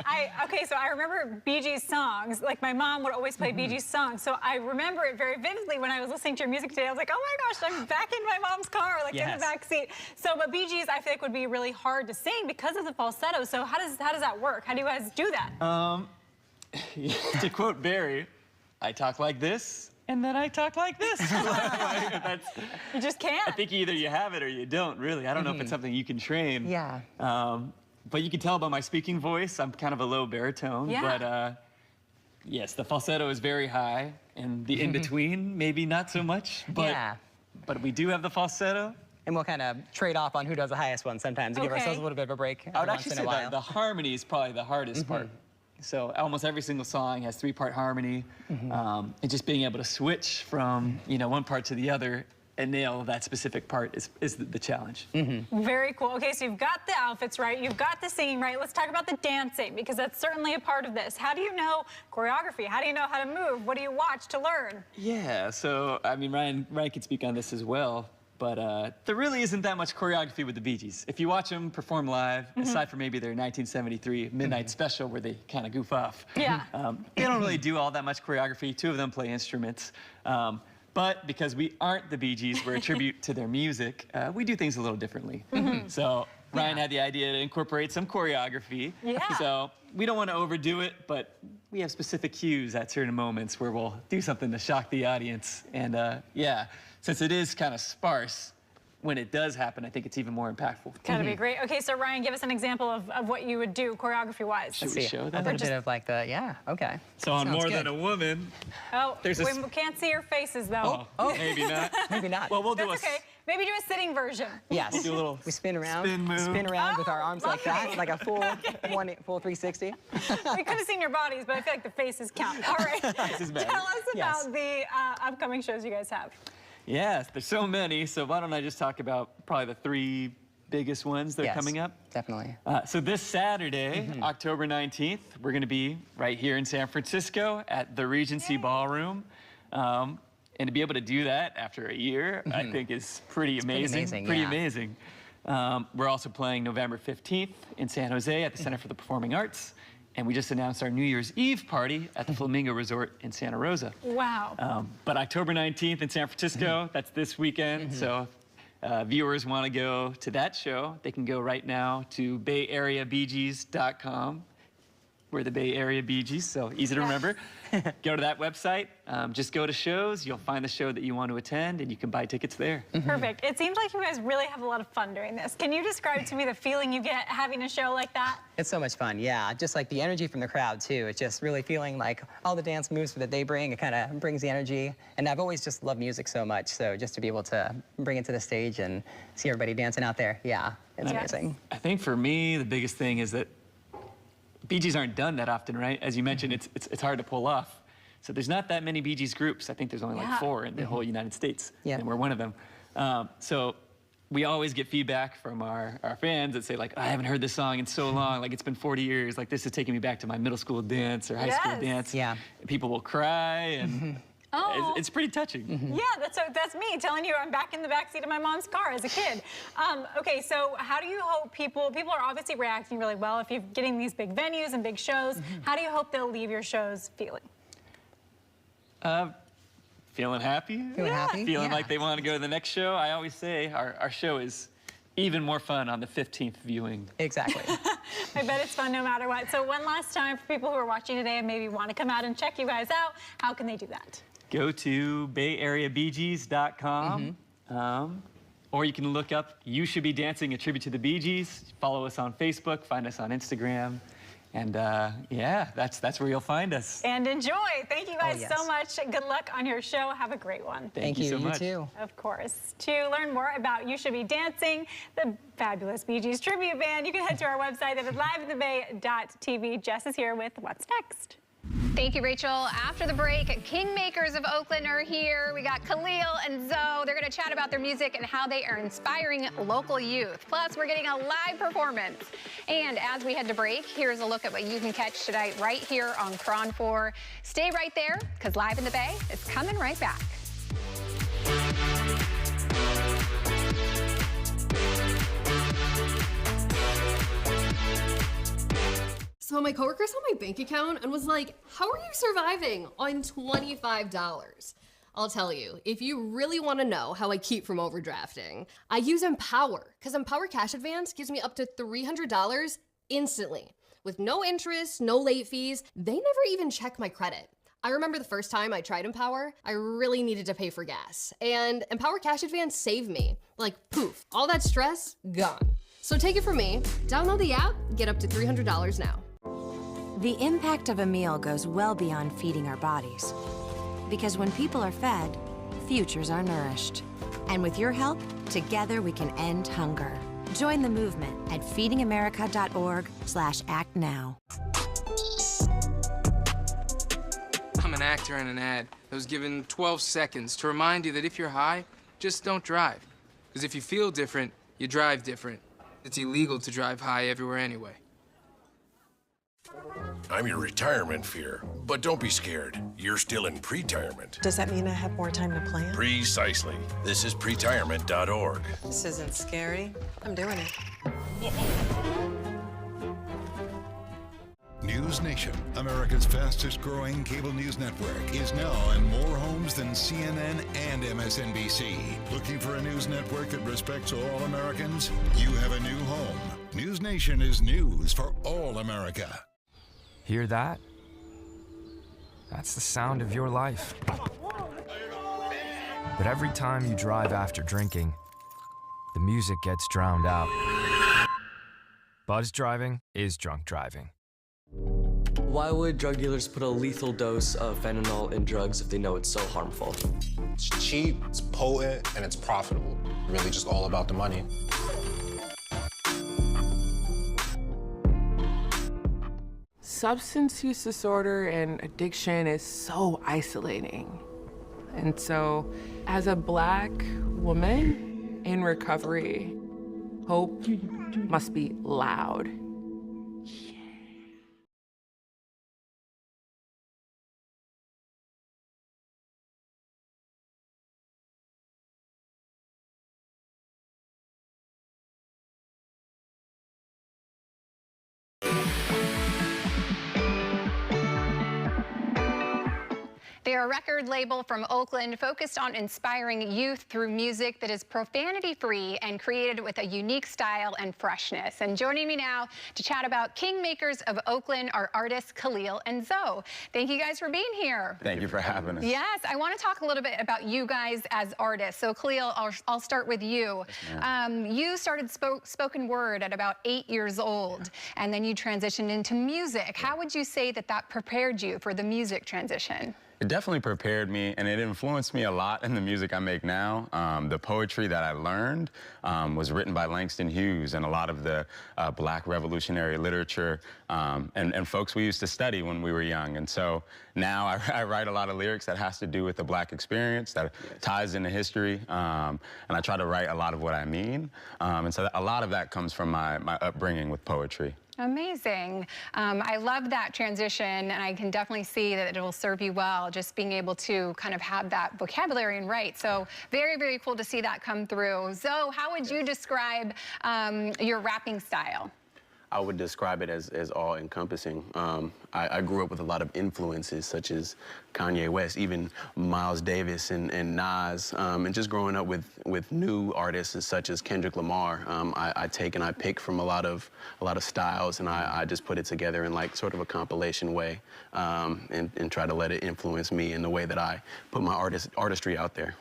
[SPEAKER 1] So I remember Bee Gees songs. Like, my mom would always play Bee Gees songs, so I remember it very vividly when I was listening to your music today. I was like, oh my gosh, I'm back in my mom's car, like in the back seat. So, but Bee Gees, I feel like would be really hard to sing because of the falsetto. So how does that work? How do you guys do that?
[SPEAKER 25] To quote Barry, I talk like this, and then I talk like this.
[SPEAKER 1] You just can't.
[SPEAKER 25] I think either you have it or you don't, really. I don't know if it's something you can train.
[SPEAKER 26] Yeah.
[SPEAKER 25] But you can tell by my speaking voice, I'm kind of a low baritone.
[SPEAKER 1] Yeah.
[SPEAKER 25] But yes, the falsetto is very high, and the in-between, maybe not so much. But, but we do have the falsetto.
[SPEAKER 26] And we'll kind of trade off on who does the highest one sometimes to give ourselves a little bit of a break.
[SPEAKER 25] I would actually say that the harmony is probably the hardest part. So almost every single song has 3-part harmony, and just being able to switch from one part to the other and nail that specific part is the challenge.
[SPEAKER 1] Very cool. Okay, so you've got the outfits right, you've got the singing right. Let's talk about the dancing, because that's certainly a part of this. How do you know choreography? How do you know how to move? What do you watch to learn?
[SPEAKER 25] Yeah, so I mean, Ryan can speak on this as well. But there really isn't that much choreography with the Bee Gees. If you watch them perform live, aside from maybe their 1973 Midnight Special where they kind of goof off, they don't really do all that much choreography. 2 of them play instruments. But because we aren't the Bee Gees, we're a tribute to their music, we do things a little differently. So Ryan had the idea to incorporate some choreography. So we don't want to overdo it, but we have specific cues at certain moments where we'll do something to shock the audience. And since it is kind of sparse, when it does happen, I think it's even more impactful.
[SPEAKER 1] Gotta be great. Okay, so Ryan, give us an example of what you would do choreography-wise.
[SPEAKER 25] Should we show that?
[SPEAKER 26] A little bit of like the, okay.
[SPEAKER 25] So on More Than a Woman,
[SPEAKER 1] we can't see your faces, though.
[SPEAKER 26] Oh,
[SPEAKER 25] maybe not.
[SPEAKER 26] Maybe not.
[SPEAKER 25] Well, we'll do
[SPEAKER 1] That's okay. Maybe do a sitting version.
[SPEAKER 26] Yes.
[SPEAKER 25] We'll do a little
[SPEAKER 26] we spin around.
[SPEAKER 25] Spin move.
[SPEAKER 26] Spin around with our arms like that, like a full 360.
[SPEAKER 1] We could have seen your bodies, but I feel like the faces count. All right. Tell us about the upcoming shows you guys have.
[SPEAKER 25] Yes, there's so many, so why don't I just talk about probably the 3 biggest ones that are coming up?
[SPEAKER 26] Definitely.
[SPEAKER 25] So this Saturday, October 19th, we're going to be right here in San Francisco at the Regency Ballroom. And to be able to do that after a year, I think is pretty amazing. Pretty amazing. We're also playing November 15th in San Jose at the Center for the Performing Arts. And we just announced our New Year's Eve party at the Flamingo Resort in Santa Rosa.
[SPEAKER 1] Wow.
[SPEAKER 25] But October 19th in San Francisco, that's this weekend. So if viewers want to go to that show, they can go right now to bayareabeegees.com. We're the Bay Area Bee Gees, so easy to remember. Go to that website, just go to shows, you'll find the show that you want to attend, and you can buy tickets there.
[SPEAKER 1] Perfect. It seems like you guys really have a lot of fun doing this. Can you describe to me the feeling you get having a show like that?
[SPEAKER 26] It's so much fun, yeah. Just like the energy from the crowd, too. It's just really feeling like all the dance moves that they bring, it kind of brings the energy. And I've always just loved music so much, so just to be able to bring it to the stage and see everybody dancing out there, it's amazing.
[SPEAKER 25] I think for me, the biggest thing is that Bee Gees aren't done that often, right? As you mentioned, it's hard to pull off. So there's not that many Bee Gees groups. I think there's only like 4 in the whole United States, and we're one of them. So we always get feedback from our fans that say, like, I haven't heard this song in so long, like it's been 40 years, like this is taking me back to my middle school dance or high school dance. People will cry, and it's pretty touching.
[SPEAKER 1] Yeah, that's me telling you I'm back in the backseat of my mom's car as a kid. Okay, so how do you hope people are obviously reacting really well if you're getting these big venues and big shows. How do you hope they'll leave your shows feeling?
[SPEAKER 25] Feeling happy. Feeling like they want to go to the next show. I always say our show is even more fun on the 15th viewing.
[SPEAKER 26] Exactly.
[SPEAKER 1] I bet it's fun no matter what. So one last time for people who are watching today and maybe want to come out and check you guys out, how can they do that?
[SPEAKER 25] Go to bayareabeegees.com, or you can look up You Should Be Dancing, a tribute to the Bee Gees. Follow us on Facebook, find us on Instagram, and that's where you'll find us.
[SPEAKER 1] And enjoy. Thank you guys so much. Good luck on your show. Have a great one.
[SPEAKER 25] Thank you so much.
[SPEAKER 26] You too.
[SPEAKER 1] Of course. To learn more about You Should Be Dancing, the fabulous Bee Gees tribute band, you can head to our website at liveinthebay.tv. Jess is here with What's Next.
[SPEAKER 2] Thank you, Rachel. After the break, Kingmakers of Oakland are here. We got Khalil and Zoe. They're going to chat about their music and how they are inspiring local youth. Plus, we're getting a live performance. And as we head to break, here's a look at what you can catch tonight right here on KRON4. Stay right there, because Live in the Bay is coming right back.
[SPEAKER 17] So my coworker saw my bank account and was like, how are you surviving on $25? I'll tell you, if you really want to know how I keep from overdrafting, I use Empower, because Empower Cash Advance gives me up to $300 instantly. With no interest, no late fees, they never even check my credit. I remember the first time I tried Empower, I really needed to pay for gas. And Empower Cash Advance saved me. Like, poof, all that stress, gone. So take it from me, download the app, get up to $300 now.
[SPEAKER 7] The impact of a meal goes well beyond feeding our bodies. Because when people are fed, futures are nourished. And with your help, together we can end hunger. Join the movement at feedingamerica.org/actnow.
[SPEAKER 11] I'm an actor in an ad that was given 12 seconds to remind you that if you're high, just don't drive. Because if you feel different, you drive different. It's illegal to drive high everywhere anyway.
[SPEAKER 15] I'm your retirement fear, but don't be scared. You're still in pre-tirement.
[SPEAKER 16] Does that mean I have more time to plan?
[SPEAKER 15] Precisely. This is pretirement.org.
[SPEAKER 16] This isn't scary. I'm doing it.
[SPEAKER 20] News Nation, America's fastest growing cable news network, is now in more homes than CNN and MSNBC. Looking for a news network that respects all Americans? You have a new home. News Nation is news for all America.
[SPEAKER 19] Hear that? That's the sound of your life. But every time you drive after drinking, the music gets drowned out. Buzz driving is drunk driving.
[SPEAKER 3] Why would drug dealers put a lethal dose of fentanyl in drugs if they know it's so harmful?
[SPEAKER 4] It's cheap, it's potent, and it's profitable. Really just all about the money.
[SPEAKER 18] Substance use disorder and addiction is so isolating. And so, as a Black woman in recovery, hope must be loud.
[SPEAKER 2] They're a record label from Oakland focused on inspiring youth through music that is profanity-free and created with a unique style and freshness. And joining me now to chat about Kingmakers of Oakland are artists Khalil and Zoe. Thank you guys for being here.
[SPEAKER 21] Thank you for having us.
[SPEAKER 2] Yes, I want to talk a little bit about you guys as artists. So Khalil, I'll start with you.
[SPEAKER 21] Yes,
[SPEAKER 2] you started spoken word at about 8 years old, and then you transitioned into music. How would you say that that prepared you for the music transition?
[SPEAKER 21] It definitely prepared me, and it influenced me a lot in the music I make now. The poetry that I learned was written by Langston Hughes and a lot of the Black revolutionary literature and folks we used to study when we were young. And so now I write a lot of lyrics that has to do with the Black experience, that ties into history, and I try to write a lot of what I mean. And so a lot of that comes from my upbringing with poetry.
[SPEAKER 2] Amazing. I love that transition, and I can definitely see that it will serve you well, just being able to kind of have that vocabulary and write. So very, very cool to see that come through. Zoe, how would you describe your rapping style?
[SPEAKER 22] I would describe it as all-encompassing. I grew up with a lot of influences, such as Kanye West, even Miles Davis and Nas, and just growing up with new artists such as Kendrick Lamar. I take and I pick from a lot of styles, and I just put it together in like sort of a compilation way, and try to let it influence me in the way that I put my artistry out there.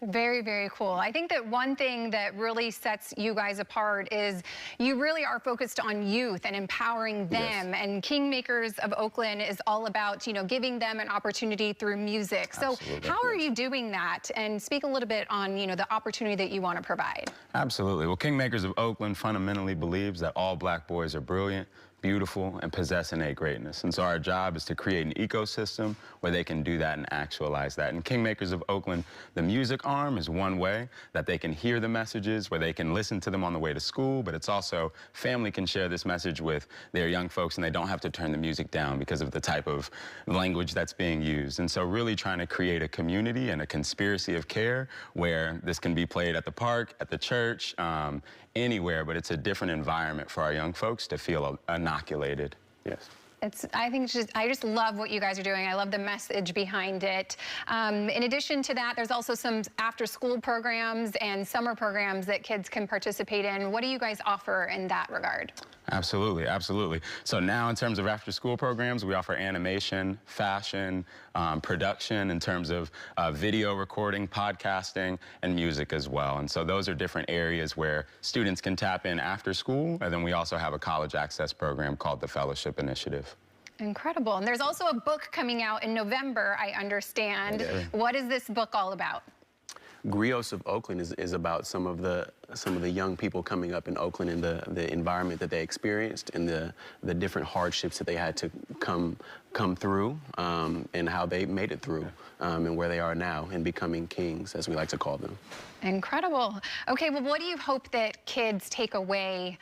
[SPEAKER 2] Very, very cool. I think that one thing that really sets you guys apart is you really are focused on youth and empowering them. Yes. And Kingmakers of Oakland is all about, you know, giving them an opportunity through music. So
[SPEAKER 21] Absolutely.
[SPEAKER 2] How are you doing that? And speak a little bit on, you know, the opportunity that you want to provide.
[SPEAKER 21] Absolutely. Well, Kingmakers of Oakland fundamentally believes that all Black boys are brilliant, beautiful, and possess innate greatness. And so our job is to create an ecosystem where they can do that and actualize that. And Kingmakers of Oakland, the music arm is one way that they can hear the messages, where they can listen to them on the way to school, but it's also family can share this message with their young folks and they don't have to turn the music down because of the type of language that's being used. And so really trying to create a community and a conspiracy of care where this can be played at the park, at the church, anywhere, but it's a different environment for our young folks to feel inoculated. Yes.
[SPEAKER 2] I just love what you guys are doing. I love the message behind it. In addition to that, there's also some after-school programs and summer programs that kids can participate in. What do you guys offer in that regard?
[SPEAKER 21] Absolutely, absolutely. So now in terms of after-school programs, we offer animation, fashion, production in terms of video recording, podcasting, and music as well. And so those are different areas where students can tap in after school. And then we also have a college access program called the Fellowship Initiative.
[SPEAKER 2] Incredible. And there's also a book coming out in November, I understand.
[SPEAKER 21] Yeah.
[SPEAKER 2] What is this book all about?
[SPEAKER 22] Griot's of Oakland is about some of the young people coming up in Oakland and the environment that they experienced and the different hardships that they had to come through and how they made it through and where they are now and becoming kings, as we like to call them.
[SPEAKER 2] Incredible. Okay, well, what do you hope that kids take away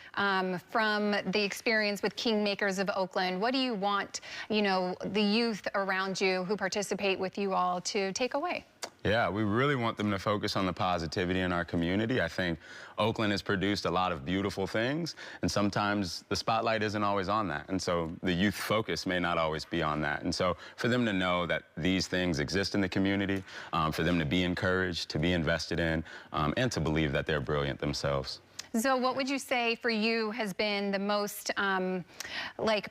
[SPEAKER 2] from the experience with Kingmakers of Oakland? What do you want, you know, the youth around you who participate with you all to take away?
[SPEAKER 21] Yeah, we really want them to focus on the positivity in our community. I think Oakland has produced a lot of beautiful things, and sometimes the spotlight isn't always on that. And so the youth focus may not always be on that. And so for them to know that these things exist in the community, for them to be encouraged, to be invested in, and to believe that they're brilliant themselves.
[SPEAKER 2] So what would you say for you has been the most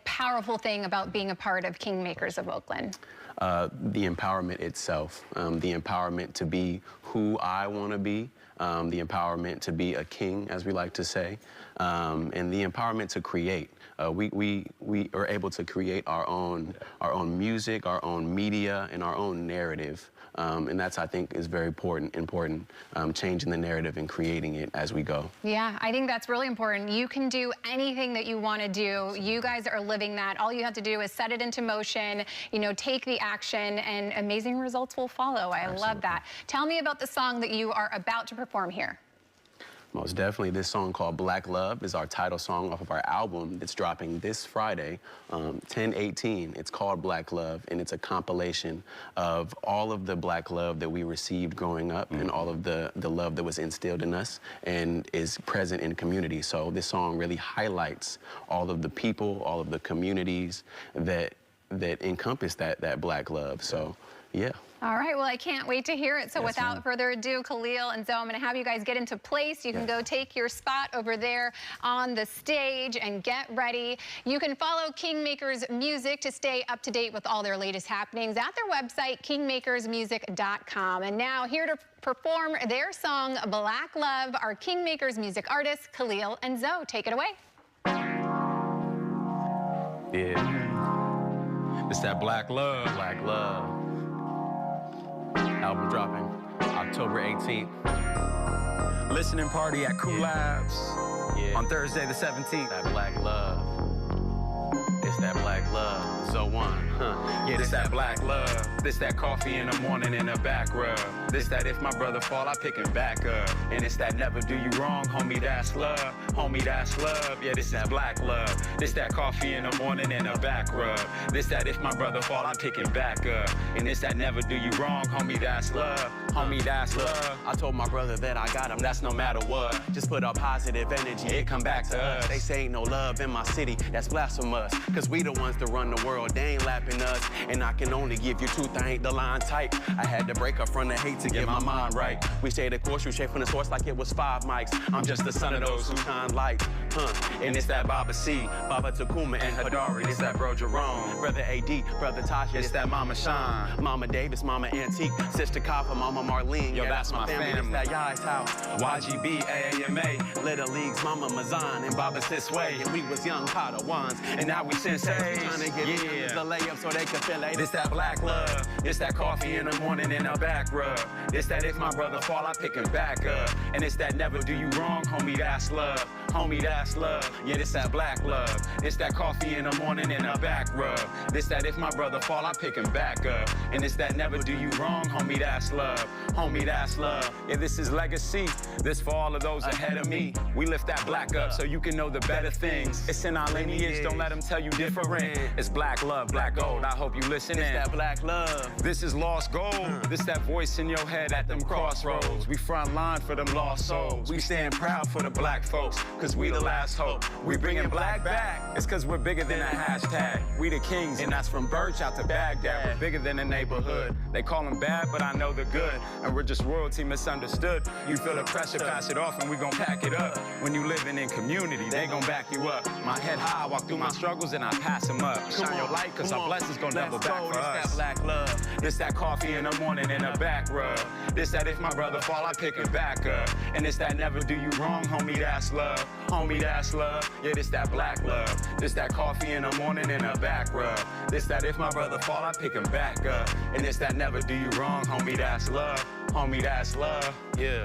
[SPEAKER 2] powerful thing about being a part of Kingmakers of Oakland?
[SPEAKER 22] The empowerment itself, the empowerment to be who I want to be, the empowerment to be a king, as we like to say, and the empowerment to create. We are able to create our own music, our own media, and our own narrative. And that's, I think, is very important, changing the narrative and creating it as we go.
[SPEAKER 2] Yeah, I think that's really important. You can do anything that you want to do. You guys are living that. All you have to do is set it into motion, you know, take the action, and amazing results will follow. I love that. Tell me about the song that you are about to perform here.
[SPEAKER 22] Most definitely. This song called Black Love is our title song off of our album that's dropping this Friday, 10/18. It's called Black Love, and it's a compilation of all of the black love that we received growing up and all of the love that was instilled in us and is present in community. So this song really highlights all of the people, all of the communities that encompass that black love. So, yeah.
[SPEAKER 2] All right, well, I can't wait to hear it. So without further ado, Khalil and Zoe, I'm going to have you guys get into place. You can go take your spot over there on the stage and get ready. You can follow Kingmakers Music to stay up to date with all their latest happenings at their website, kingmakersmusic.com. And now here to perform their song, Black Love, our Kingmakers Music artists, Khalil and Zoe. Take it away.
[SPEAKER 22] Yeah. It's that Black Love. Black Love. Album dropping October 18th.
[SPEAKER 21] Listening party at Cool Labs on Thursday the 17th.
[SPEAKER 22] That Black Love. It's that Black Love. So one.
[SPEAKER 21] Yeah, this that black love. This that coffee in the morning in the back rub. This that if my brother fall, I pick him back up. And it's that never do you wrong, homie, that's love. Homie, that's love. Yeah, this is black love. This that coffee in the morning in the back rub. This that if my brother fall, I pick him back up. And it's that never do you wrong, homie, that's love. Homie, that's love.
[SPEAKER 22] I told my brother that I got him, that's no matter what. Just put up positive energy, it come back to us. They say ain't no love in my city, that's blasphemous. Cause we the ones that run the world, they ain't lapping us. And I can only give you truth, I ain't the line type. I had to break up from the hate to get my mind right. We stayed the course, you straight from the source like it was 5 mics. I'm just the son of those who shine light, And it's that Baba C, Baba Takuma and Hadari. It's that bro Jerome, brother AD, brother Tasha. It's that Mama Shine, Mama Davis, Mama Antique, Sister Kafa, Mama Marlene.
[SPEAKER 21] Yo, that's my family.
[SPEAKER 22] It's that Yai's house, YGB, AAMA, Little Leagues, Mama Mazan, and Baba Sisway. And we was young Padawans, and now we senseis. Trying to get the layup so they can feel it.
[SPEAKER 21] This that black love. This that coffee in the morning in a back rub. This that if my brother fall, I pick him back up. And it's that never do you wrong, homie, that's love. Homie, that's love. Yeah, this that black love. It's that coffee in the morning and a back rub. This that if my brother fall, I pick him back up. And it's that never do you wrong. Homie, that's love. Homie, that's love. Yeah, this is legacy. This for all of those ahead of me. We lift that black up so you can know the better things. It's in our lineage, don't let them tell you different. It's black love, black gold. I hope you listen in. It's that black love. This is lost gold. This that voice in your head at them crossroads. We front line for them lost souls. We stand proud for the black folks, cause we the last hope. We bringing black back. It's cause we're bigger than a hashtag. We the kings, and that's from Birch out to Baghdad. We're bigger than a neighborhood. They call them bad, but I know they're good. And we're just royalty misunderstood. You feel the pressure, pass it off, and we gon' pack it up. When you living in community, they gon' back you up. My head high, I walk through my struggles, and I pass them up. Shine your light, cause our blessings gon' double back for us. This that black love. This that coffee in the morning and a back rub. This that if my brother fall, I pick him back up. And it's that never do you wrong, homie, that's love. Homie, that's love. Yeah, this that black love. This that coffee in the morning and a back rub. This that if my brother fall, I pick him back up. And it's that never do you wrong, homie, that's love. Homie, that's love. Yeah.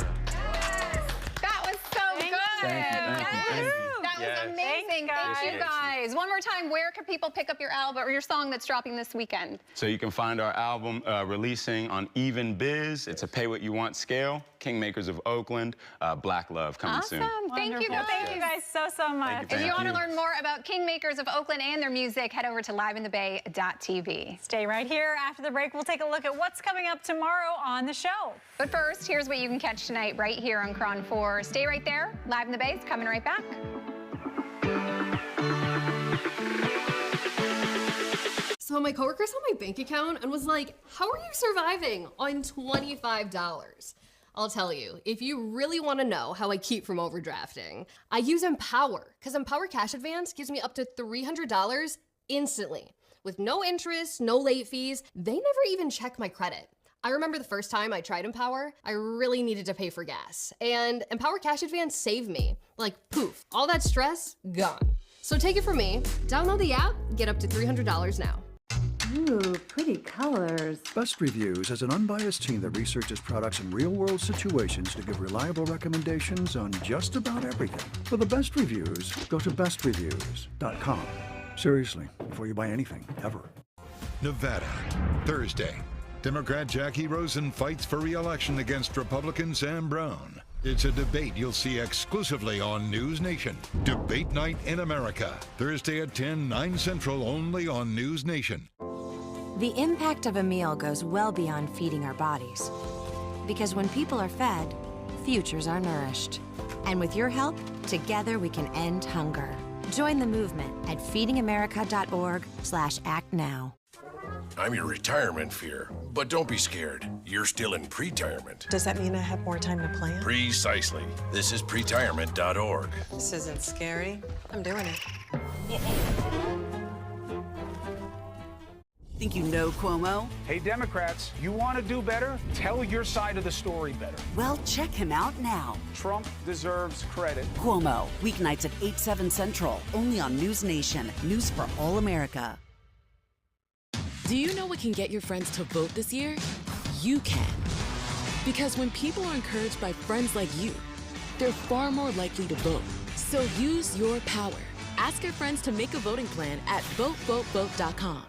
[SPEAKER 2] That was so good.
[SPEAKER 21] Thank you.
[SPEAKER 2] That was amazing. Thank you guys. One more time, where can people pick up your album or your song that's dropping this weekend?
[SPEAKER 21] So you can find our album releasing on Even Biz. It's a pay what you want scale. Kingmakers of Oakland. Black Love coming soon.
[SPEAKER 2] Awesome. Thank you guys.
[SPEAKER 1] Thank you guys so much.
[SPEAKER 2] If you want to learn more about Kingmakers of Oakland and their music, head over to liveinthebay.tv.
[SPEAKER 1] Stay right here. After the break, we'll take a look at what's coming up tomorrow on the show.
[SPEAKER 2] But first, here's what you can catch tonight right here on KRON4. Stay right there. Live in the Bay is coming right back.
[SPEAKER 17] So my coworker saw my bank account and was like, how are you surviving on $25? I'll tell you, if you really want to know how I keep from overdrafting, I use Empower, because Empower Cash Advance gives me up to $300 instantly. With no interest, no late fees, they never even check my credit. I remember the first time I tried Empower, I really needed to pay for gas. And Empower Cash Advance saved me. Like, poof, all that stress, gone. So take it from me, download the app, get up to $300 now.
[SPEAKER 6] Ooh, pretty colors. Best Reviews is an unbiased team that researches products in real-world situations to give reliable recommendations on just about everything. For the best reviews, go to bestreviews.com. Seriously, before you buy anything, ever.
[SPEAKER 20] Nevada, Thursday. Democrat Jackie Rosen fights for re-election against Republican Sam Brown. It's a debate you'll see exclusively on News Nation. Debate Night in America. Thursday at 10, 9 Central, only on News Nation.
[SPEAKER 7] The impact of a meal goes well beyond feeding our bodies. Because when people are fed, futures are nourished. And with your help, together we can end hunger. Join the movement at feedingamerica.org/actnow.
[SPEAKER 15] I'm your retirement fear, but don't be scared. You're still in pre-retirement.
[SPEAKER 16] Does that mean I have more time to plan?
[SPEAKER 15] Precisely. This is pretirement.org.
[SPEAKER 16] This isn't scary. I'm doing it.
[SPEAKER 5] Think you know Cuomo?
[SPEAKER 8] Hey, Democrats, you want to do better? Tell your side of the story better.
[SPEAKER 5] Well, check him out now.
[SPEAKER 8] Trump deserves credit.
[SPEAKER 5] Cuomo, weeknights at 8, 7 Central, only on News Nation. News for all America.
[SPEAKER 14] Do you know what can get your friends to vote this year? You can. Because when people are encouraged by friends like you, they're far more likely to vote. So use your power. Ask your friends to make a voting plan at votevotevote.com.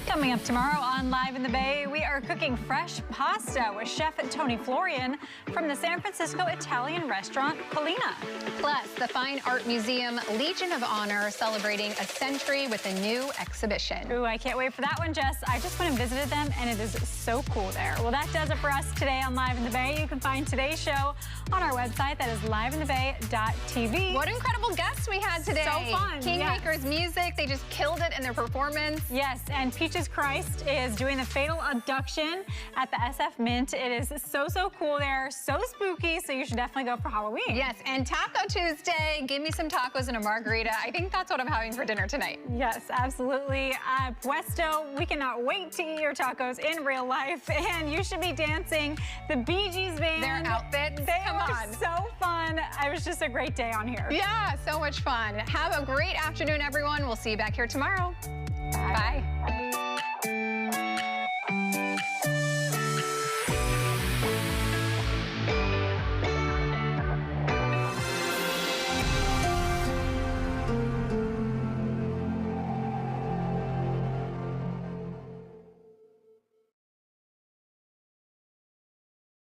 [SPEAKER 1] Coming up tomorrow on Live in the Bay, we are cooking fresh pasta with Chef Tony Florian from the San Francisco Italian restaurant Polina.
[SPEAKER 2] Plus, the Fine Art Museum Legion of Honor celebrating a century with a new exhibition.
[SPEAKER 1] Ooh, I can't wait for that one, Jess. I just went and visited them, and it is so cool there. Well, that does it for us today on Live in the Bay. You can find today's show on our website. That is liveinthebay.tv.
[SPEAKER 2] What incredible guests we had today.
[SPEAKER 1] So fun.
[SPEAKER 2] Kingmakers music. They just killed it in their performance.
[SPEAKER 1] Yes, and Peaches Christ is doing the Fatal Abduction at the SF Mint. It is so cool there, so spooky, so you should definitely go for Halloween.
[SPEAKER 2] Yes, and Taco Tuesday, give me some tacos and a margarita. I think that's what I'm having for dinner tonight.
[SPEAKER 1] Yes, absolutely. Puesto, we cannot wait to eat your tacos in real life, and you should be dancing the Bee Gees band.
[SPEAKER 2] Their outfits,
[SPEAKER 1] come on. So fun. It was just a great day on here.
[SPEAKER 2] Yeah, so much fun. Have a great afternoon, everyone. We'll see you back here tomorrow. Bye.